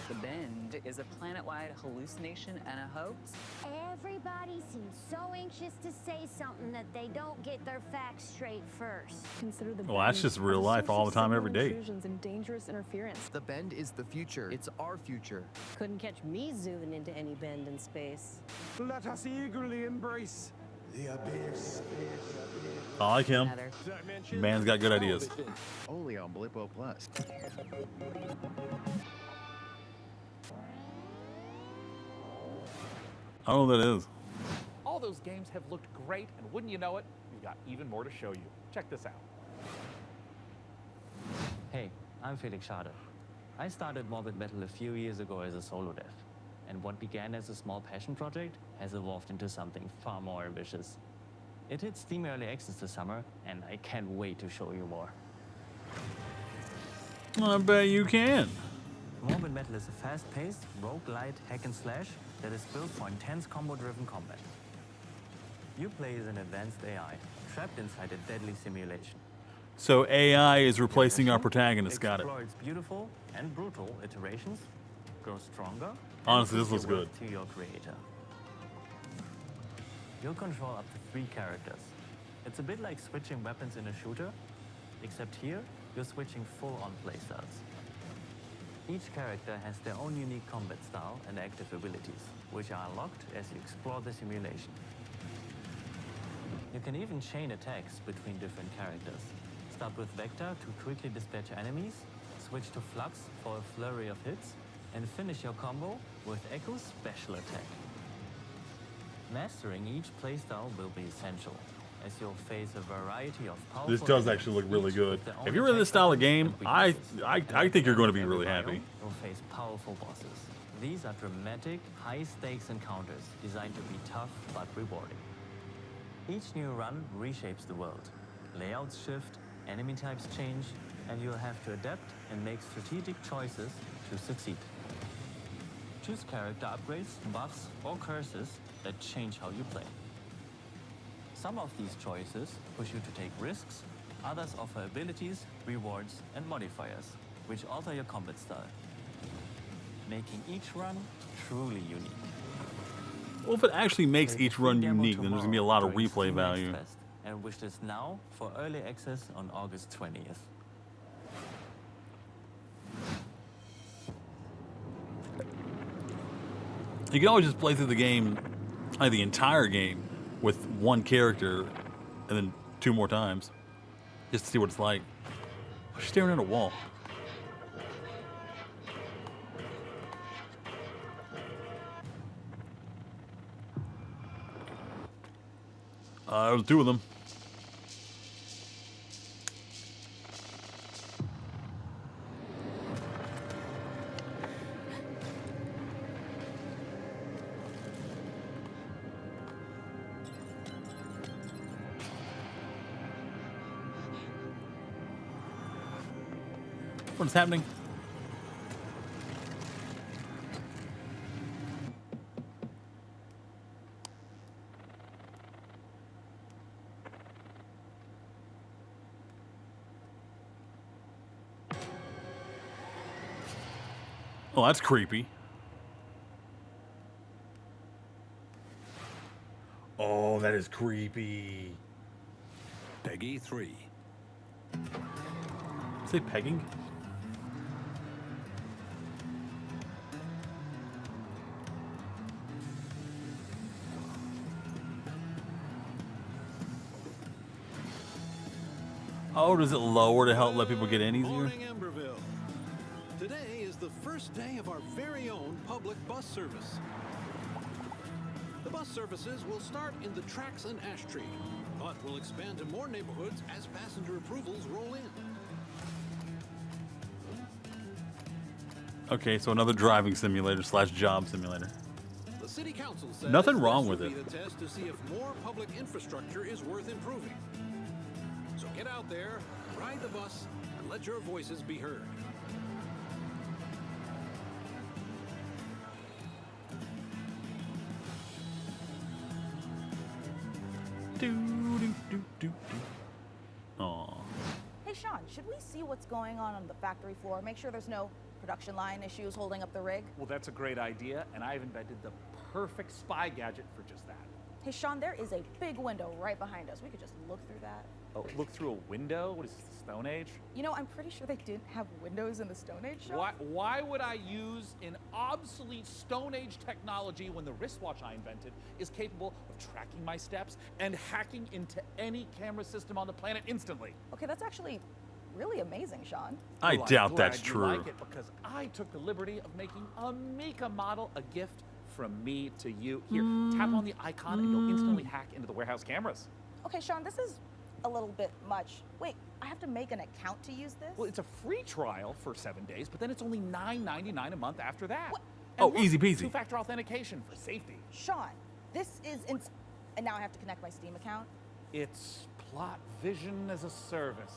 The Bend is a planet-wide hallucination and a hoax. Everybody seems so anxious to say something that they don't get their facts straight first. Consider the Well, that's Bend just real as a life source all of the time, signal every day. intrusions and dangerous interference. The Bend is the future. It's our future. Couldn't catch me zooming into any bend in space. Let us eagerly embrace the abyss. I like him. Man's got good ideas. Only on Blippo Plus. I don't know what that is. All those games have looked great, and wouldn't you know it, we've got even more to show you. Check this out. Hey, I'm Felix Schade. I started Morbid Metal a few years ago as a solo dev, and what began as a small passion project has evolved into something far more ambitious. It hit Steam Early Access this summer, and I can't wait to show you more. I bet you can. Morbid Metal is a fast-paced, roguelite hack and slash that is built for intense combo-driven combat. You play as an advanced AI, trapped inside a deadly simulation. So AI is replacing our protagonist. Got it. Explore its beautiful and brutal iterations, grow stronger. Honestly, this and looks prove your good. worth to your creator. You'll control up to 3 characters. It's a bit like switching weapons in a shooter, except here you're switching full-on playstyles. Each character has their own unique combat style and active abilities, which are unlocked as you explore the simulation. You can even chain attacks between different characters. Start with Vector to quickly dispatch enemies, switch to Flux for a flurry of hits, and finish your combo with Echo's special attack. Mastering each playstyle will be essential, as you'll face a variety of powerful This does enemies, actually look really each good. with their own If you're in this attacks style of and game, I weaknesses. think you're going to be Every really biome happy. will face powerful bosses. These are dramatic, high-stakes encounters designed to be tough but rewarding. Each new run reshapes the world. Layouts shift, enemy types change, and you'll have to adapt and make strategic choices to succeed. Choose character upgrades, buffs, or curses that change how you play. Some of these choices push you to take risks, others offer abilities, rewards, and modifiers, which alter your combat style, making each run truly unique. Well, if it actually makes Play the each free run demo unique, then there's going to be a lot of during replay Steam Next value. Fest, and wish this now for early access on August 20th. You can always just play through the game, like the entire game, with one character, and then 2 more times, just to see what it's like. I'm staring at a wall. There was 2 of them. What is happening? Oh, that's creepy. Oh, that is creepy. Peggy 3. Say pegging? Oh, does it lower to help let people get in easier? Morning, Emberville. Today is the first day of our very own public bus service. The bus services will start in the tracks and ash tree, but will expand to more neighborhoods as passenger approvals roll in. Okay, so another driving simulator slash job simulator. The city council says Nothing wrong this with will it. be the test to see if more public infrastructure is worth improving. So get out there, ride the bus, and let your voices be heard. Aw. Hey, Sean, should we see what's going on the factory floor? Make sure there's no production line issues holding up the rig? Well, that's a great idea, and I've invented the perfect spy gadget for just that. Hey, Sean, there is a big window right behind us. We could just look through that. Oh, look through a window? What is this, the Stone Age? You know, I'm pretty sure they didn't have windows in the Stone Age, Sean. Why would I use an obsolete Stone Age technology when the wristwatch I invented is capable of tracking my steps and hacking into any camera system on the planet instantly? Okay, that's actually really amazing, Sean. I Well, I'm doubt that's glad you true. like it because I took the liberty of making a Mika model a gift from me to you. Here, tap on the icon and you'll instantly hack into the warehouse cameras. Okay, Sean, this is a little bit much. Wait, I have to make an account to use this? Well, it's a free trial for 7 days, but then it's only $9.99 a month after that. Oh, easy peasy. Two-factor authentication for safety. Sean, this is and now I have to connect my Steam account? It's Plot Vision as a service.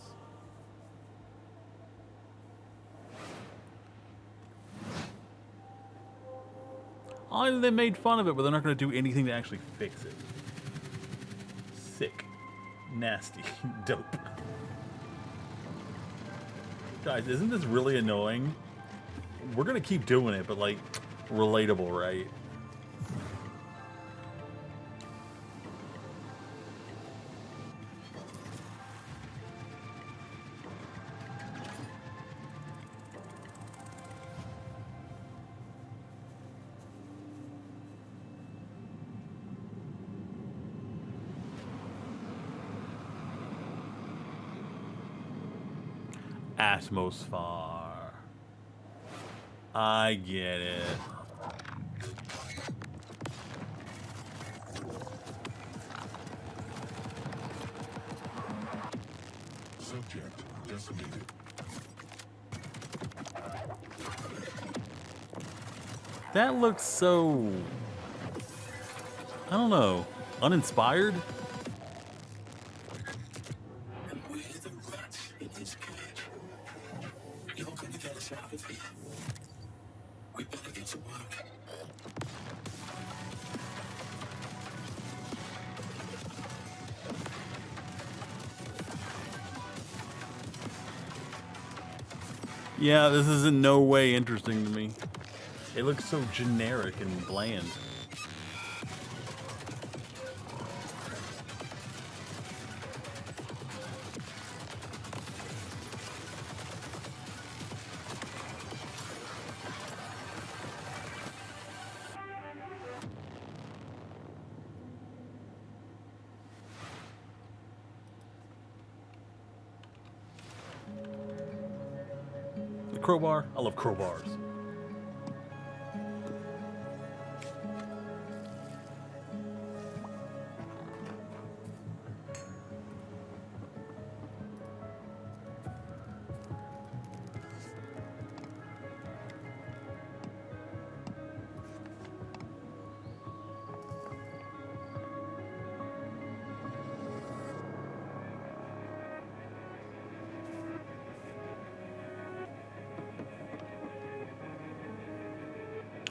Oh, they made fun of it, but they're not going to do anything to actually fix it. Sick. Nasty. Dope. Guys, isn't this really annoying? We're going to keep doing it, but like, relatable, right? Atmosphere. I get it. Subject decimated. That looks so, I don't know, uninspired? We're the rats in this cage. You're going to get us out of here. We better get to work. Yeah, this is in no way interesting to me. It looks so generic and bland. The crowbar? I love crowbars.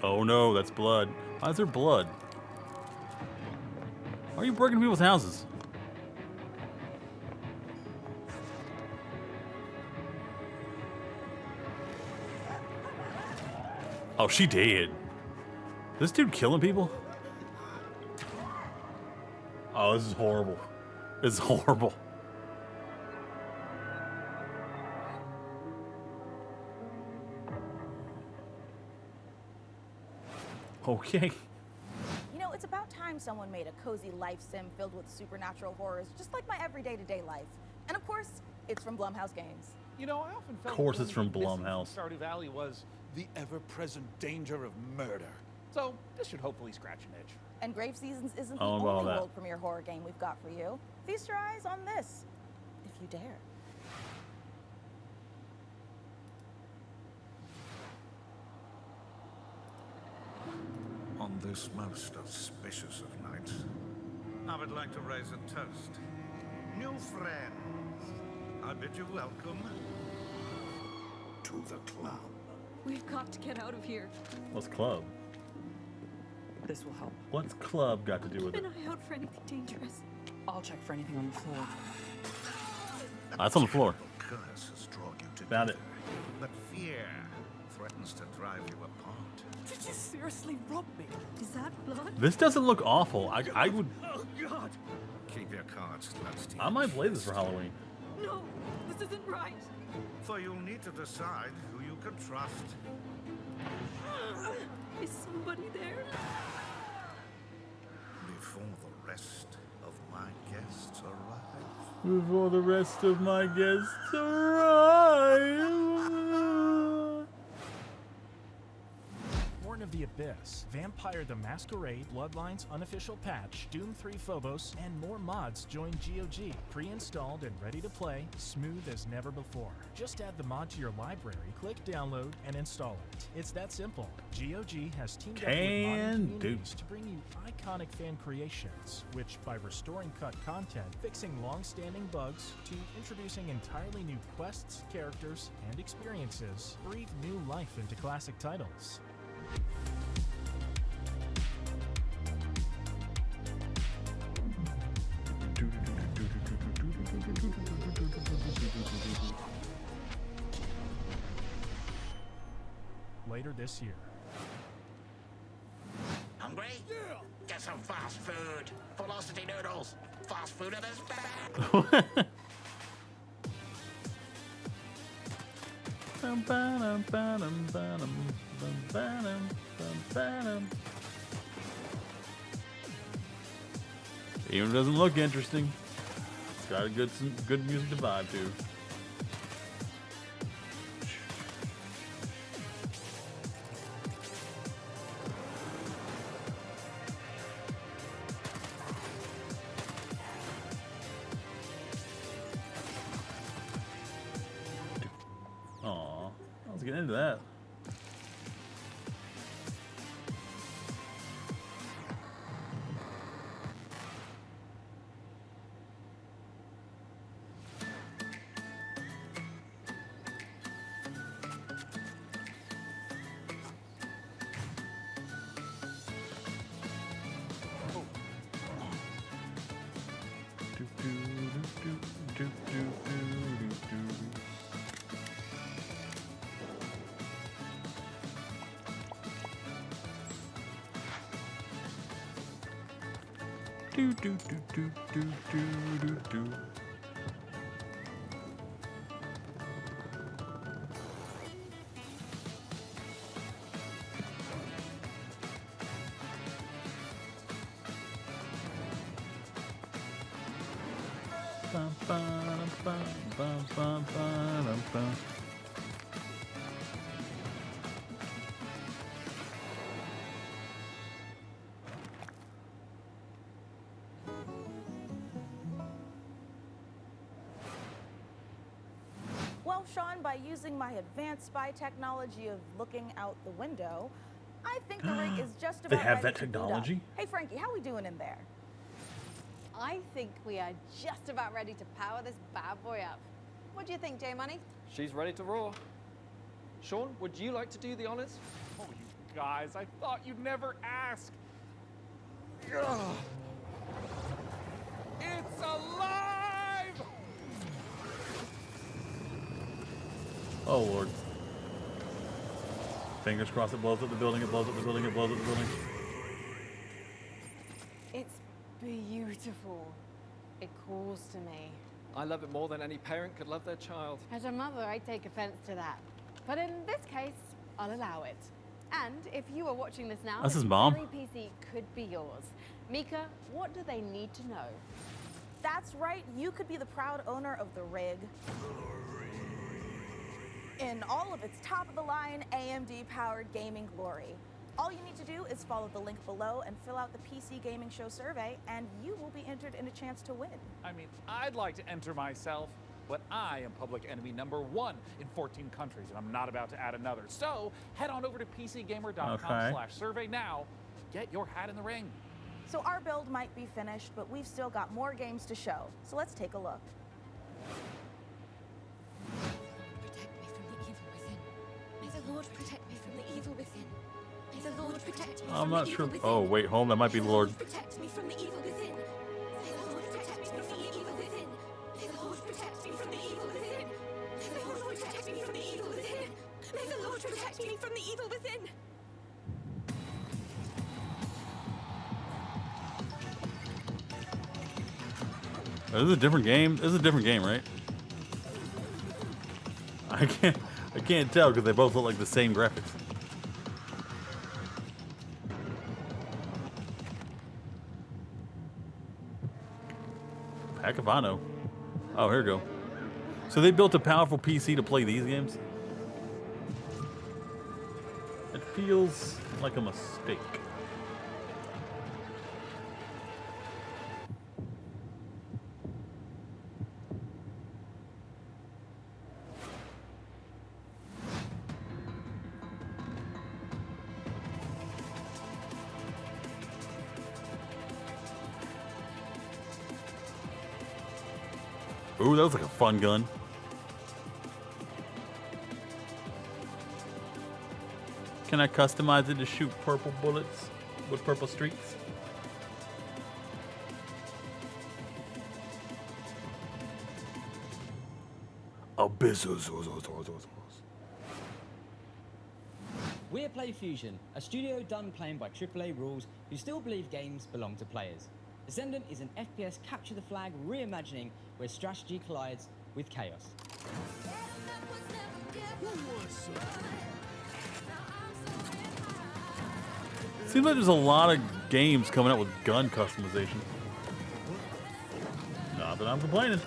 Oh no, that's blood. Why is there blood? Why are you breaking people's houses? Oh, she did. This dude killing people? Oh, this is horrible. This is horrible. Okay. You know, it's about time someone made a cozy life sim filled with supernatural horrors, just like my everyday-to-day life. And of course, It's from Blumhouse Games. You know, I often felt Of course the it's from only thing missing Blumhouse. Stardew Valley was the ever-present danger of murder. So this should hopefully scratch an itch. And Grave Seasons isn't the I don't know about only that. world premiere horror game we've got for you. Feast your eyes on this, if you dare. On this most auspicious of nights, I would like to raise a toast. New friends, I bid you welcome to the club. We've got to get out of here. What's club? This will help. What's club got to do with Keep it? an eye out for anything dangerous. I'll check for anything on the floor. That's on the floor. Curse has drawn you together, Found it. but fear threatens to drive you apart. Did you seriously rob me? Is that blood? This doesn't look awful. I would. Oh, God. Keep your cards close to I might play this for Halloween. No, this isn't right. For you'll need to decide who you can trust. Is somebody there? Before the rest of my guests arrive. Before the rest of my guests arrive. Born of the Abyss, Vampire the Masquerade, Bloodlines Unofficial Patch, Doom 3 Phobos, and more mods join GOG. Pre-installed and ready to play, smooth as never before. Just add the mod to your library, click download, and install it. It's that simple. GOG has teamed up with modern communities to bring you iconic fan creations, which by restoring cut content, fixing long-standing bugs, to introducing entirely new quests, characters, and experiences, breathe new life into classic titles. Later this year. Hungry? Yeah. Get some fast food. Velocity noodles. Fast food at its best. Even doesn't look interesting. It's got a good music to vibe to. Aw, I was getting into that. Do do do do do do do do. Bum, bum, bum, bum, bum, bum, bum. Well, Sean, by using my advanced spy technology of looking out the window, I think the rig is just about They have ready that to boot up. technology? Hey, Frankie, how we doing in there? I think we are just about ready to power this bad boy up. What do you think, J Money? She's ready to roar. Sean, would you like to do the honors? Oh, you guys, I thought you'd never ask. Ugh. It's alive! Oh Lord. Fingers crossed it blows up the building, it blows up the building, it blows up the building. It's beautiful. It calls to me. I love it more than any parent could love their child. As a mother, I take offense to that. But in this case, I'll allow it. And if you are watching this now, That's his this mom. very PC could be yours. Mika, what do they need to know? That's right, you could be the proud owner of the rig. In all of its top-of-the-line AMD-powered gaming glory. All you need to do is follow the link below and fill out the PC Gaming Show survey, and you will be entered in a chance to win. I mean, I'd like to enter myself, but I am public enemy #1 in 14 countries, and I'm not about to add another. So head on over to PCGamer.com/survey now. Get your hat in the ring. So our build might be finished, but we've still got more games to show. So let's take a look. May the Lord protect me from the evil within. May the Lord protect me I'm from not the sure. evil Oh, within. wait, hold on. That might be the Lord. Protect me from the evil within. May the Lord protect me from the evil within. May the Lord protect me from the evil within. May the Lord protect me from the evil within. May the Lord protect me from the evil within. This is a different game. This is a different game, right? I can't tell because they both look like the same graphics. Heck if I know. Oh, here we go. So they built a powerful PC to play these games? It feels like a mistake. Ooh, that was like a fun gun. Can I customize it to shoot purple bullets with purple streaks? Abyssos. We're PlayFusion, a studio done playing by AAA rules who still believe games belong to players. Ascendant is an FPS capture the flag reimagining where strategy collides with chaos. Seems like there's a lot of games coming out with gun customization. Not that I'm complaining.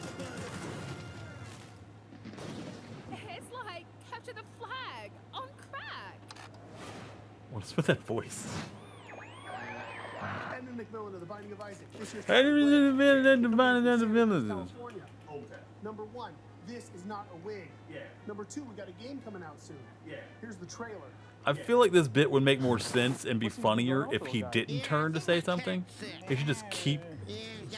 It's like capture the flag on crack. What's with that voice? Edmund McMillan of The Binding of Isaac. This year's California. Number 1, this is not a wig. Yeah. Number 2, we got a game coming out soon. Yeah. Here's the trailer. I feel like this bit would make more sense and be funnier if he didn't turn to say something. He should just keep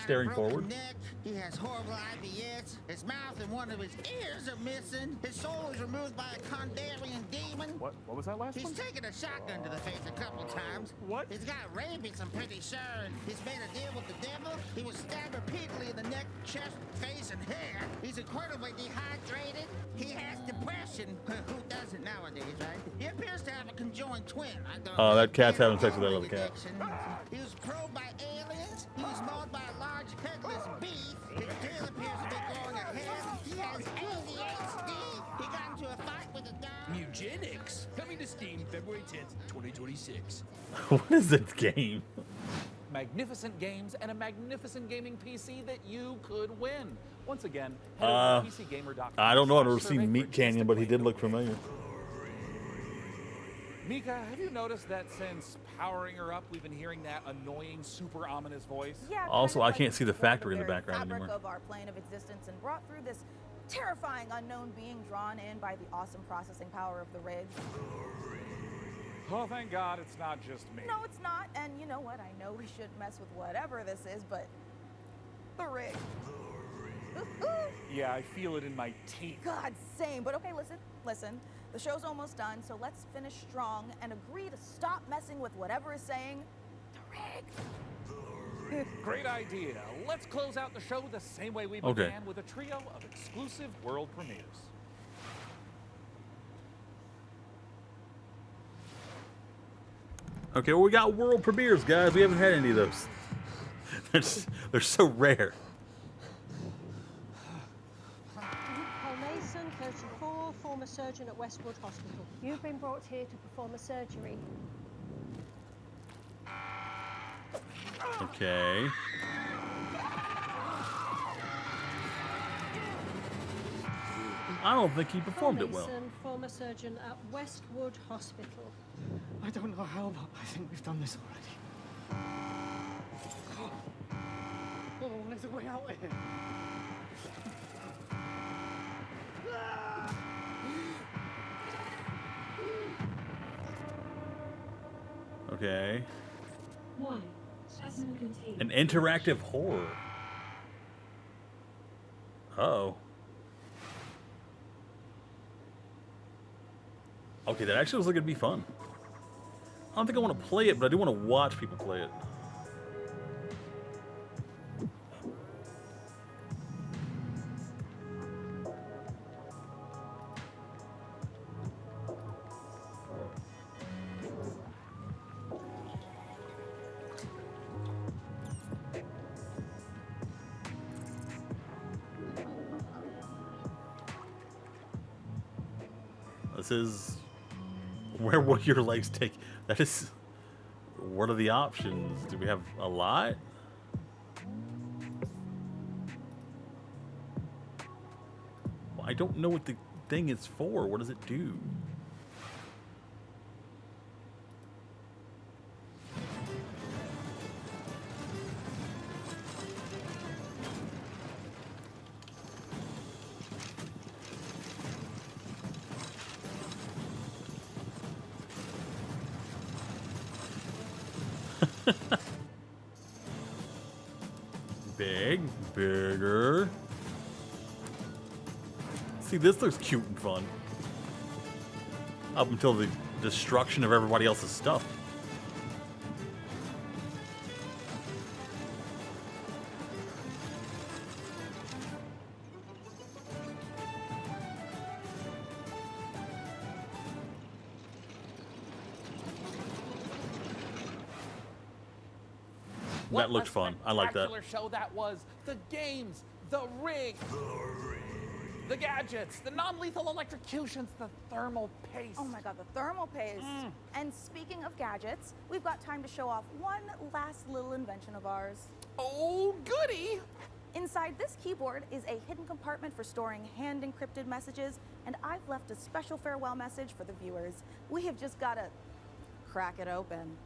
staring forward. He has horrible IBS. His mouth and one of his ears are missing. His soul is removed by a Kandarian demon. What was that last He's one? taken a shotgun to the face a couple times. What? He's got rabies, I'm pretty sure. He's made a deal with the devil. He was stabbed repeatedly in the neck, chest, face, and hair. He's incredibly dehydrated. He has depression. Who doesn't nowadays, right? He appears to have a conjoined twin. Oh, that cat's having sex with that other cat. He was probed by aliens. He was mauled by a large headless beast. His tail appears to be growing ahead. He has ADHD. He got into a fight with a dog. Eugenics, coming to Steam February 10th, 2026. What is this game? Magnificent games and a magnificent gaming PC that you could win. Once again, head over to PCGamer.com. I don't know. I've never seen Meat Canyon, but he did look familiar. Mika, have you noticed that since powering her up, we've been hearing that annoying, super ominous voice? Yeah. Also, kind I of can't like see the the factory in the very background fabric anymore. of our plane of existence and brought through this terrifying unknown being drawn in by the awesome processing power of the rig. Oh, thank God it's not just me. No, it's not. And you know what? I know we shouldn't mess with whatever this is, but the rig. Yeah, I feel it in my teeth. God, same. But okay, listen. The show's almost done, so let's finish strong and agree to stop messing with whatever is saying the rig. Great idea. Let's close out the show the same way we Okay. began, with a trio of exclusive world premieres. Okay, well, we got world premieres, guys. We haven't had any of those. They're so rare. Paul Mason, 34, former surgeon at Westwood Hospital. You've been brought here to perform a surgery. Okay. I don't think he performed it well. Mason, former surgeon at Westwood Hospital. I don't know how, but I think we've done this already. Oh, there's a way out of here. Okay. One. Specimen contained. An interactive horror. Uh-oh. Okay, that actually looks like it'd be fun. I don't think I want to play it, but I do want to watch people play it. This is... Where will your legs take? That is... What are the options? Do we have a lot? Well, I don't know what the thing is for. What does it do? Bigger. See, this looks cute and fun. Up until the destruction of everybody else's stuff. That looked fun. I like that. Spectacular show that was. The games, the rig, the gadgets, the non-lethal electrocutions, the thermal paste. Oh my god, the thermal paste. And speaking of gadgets, we've got time to show off one last little invention of ours. Oh, goody! Inside this keyboard is a hidden compartment for storing hand-encrypted messages, and I've left a special farewell message for the viewers. We have just got to crack it open.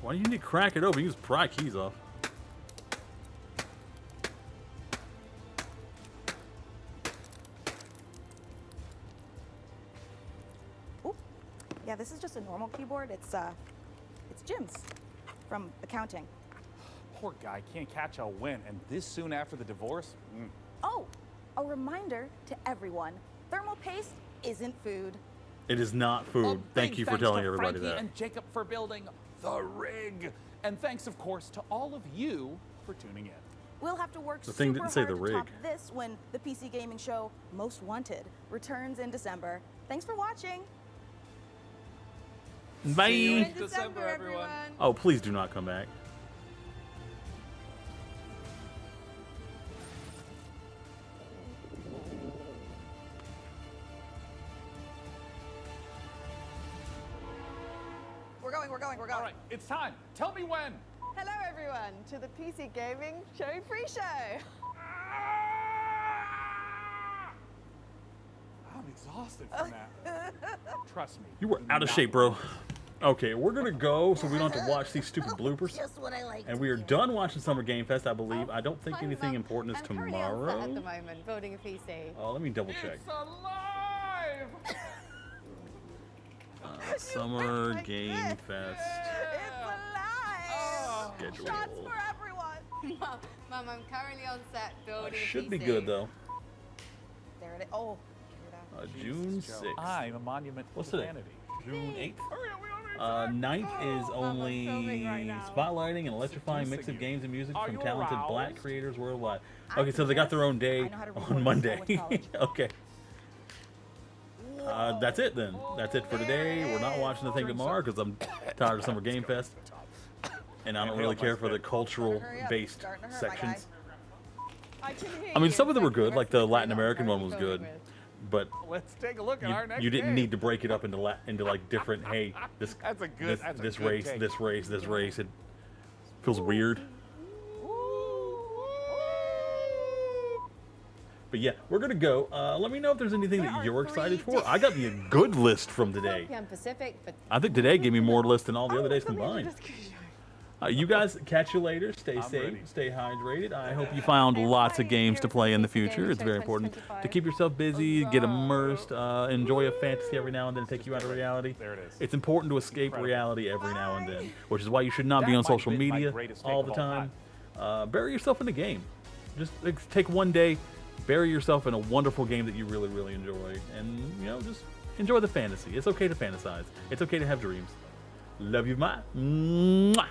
Why do you need to crack it open? You just pry keys off. Ooh. Yeah, this is just a normal keyboard. It's Jim's from accounting. Poor guy can't catch a win, and this soon after the divorce? Oh, a reminder to everyone, thermal paste isn't food. It is not food. Thank you for telling everybody Frankie that. and Jacob for building the rig. And thanks, of course, to all of you for tuning in. We'll have to work The thing super didn't say hard the to top rig. this when the PC gaming show Most Wanted returns in December. Thanks for watching. Bye. See you in December, everyone. Oh, please do not come back. We're going. All right, it's time. Tell me when. Hello, everyone, to the PC Gaming Show Pre-Show. I'm exhausted from that. Trust me. You were out of shape, bro. Okay, we're gonna go so we don't have to watch these stupid bloopers. Just what I like. And we are done watching Summer Game Fest, I believe. I don't think anything important is I'm currently on set tomorrow. at the moment, building a PC. Oh, let me double check. It's alive! Summer Game Fest schedule. Shots for everyone. Mum, I'm currently on set building a PC. Should be good though. There it is. Oh. June 6th. I'm a monument What's to today? humanity. June 8th. 9th is only spotlighting and electrifying mix of games and music from talented black creators worldwide. Okay, so they got their own day on Monday. Okay. That's it then. That's it for today. We're not watching the thing tomorrow because I'm tired of Summer Game Fest. And I don't really care for the cultural-based sections. I mean, some of them were good, like the Latin American one was good. But let's take a look at our next you didn't game. need to break it up into like different. Hey, this That's a good- this, that's a this good race, take. this race, this race. It feels weird. But yeah, we're gonna go. Let me know if there's anything that you're excited for. I got me a good list from today. Pacific, but I think today gave me more lists than all the other days combined. You guys, catch you later. Stay safe, ready. stay hydrated. I hope you found lots of games to play in the future. It's very important to keep yourself busy, get immersed, enjoy a fantasy every now and then, take you out of reality. There it is. It's important to escape reality every now and then, which is why you should not be on social media all the time. Bury yourself in a game. Just take one day, bury yourself in a wonderful game that you really, really enjoy, and just enjoy the fantasy. It's okay to fantasize. It's okay to have dreams. Love you, my. Mwah.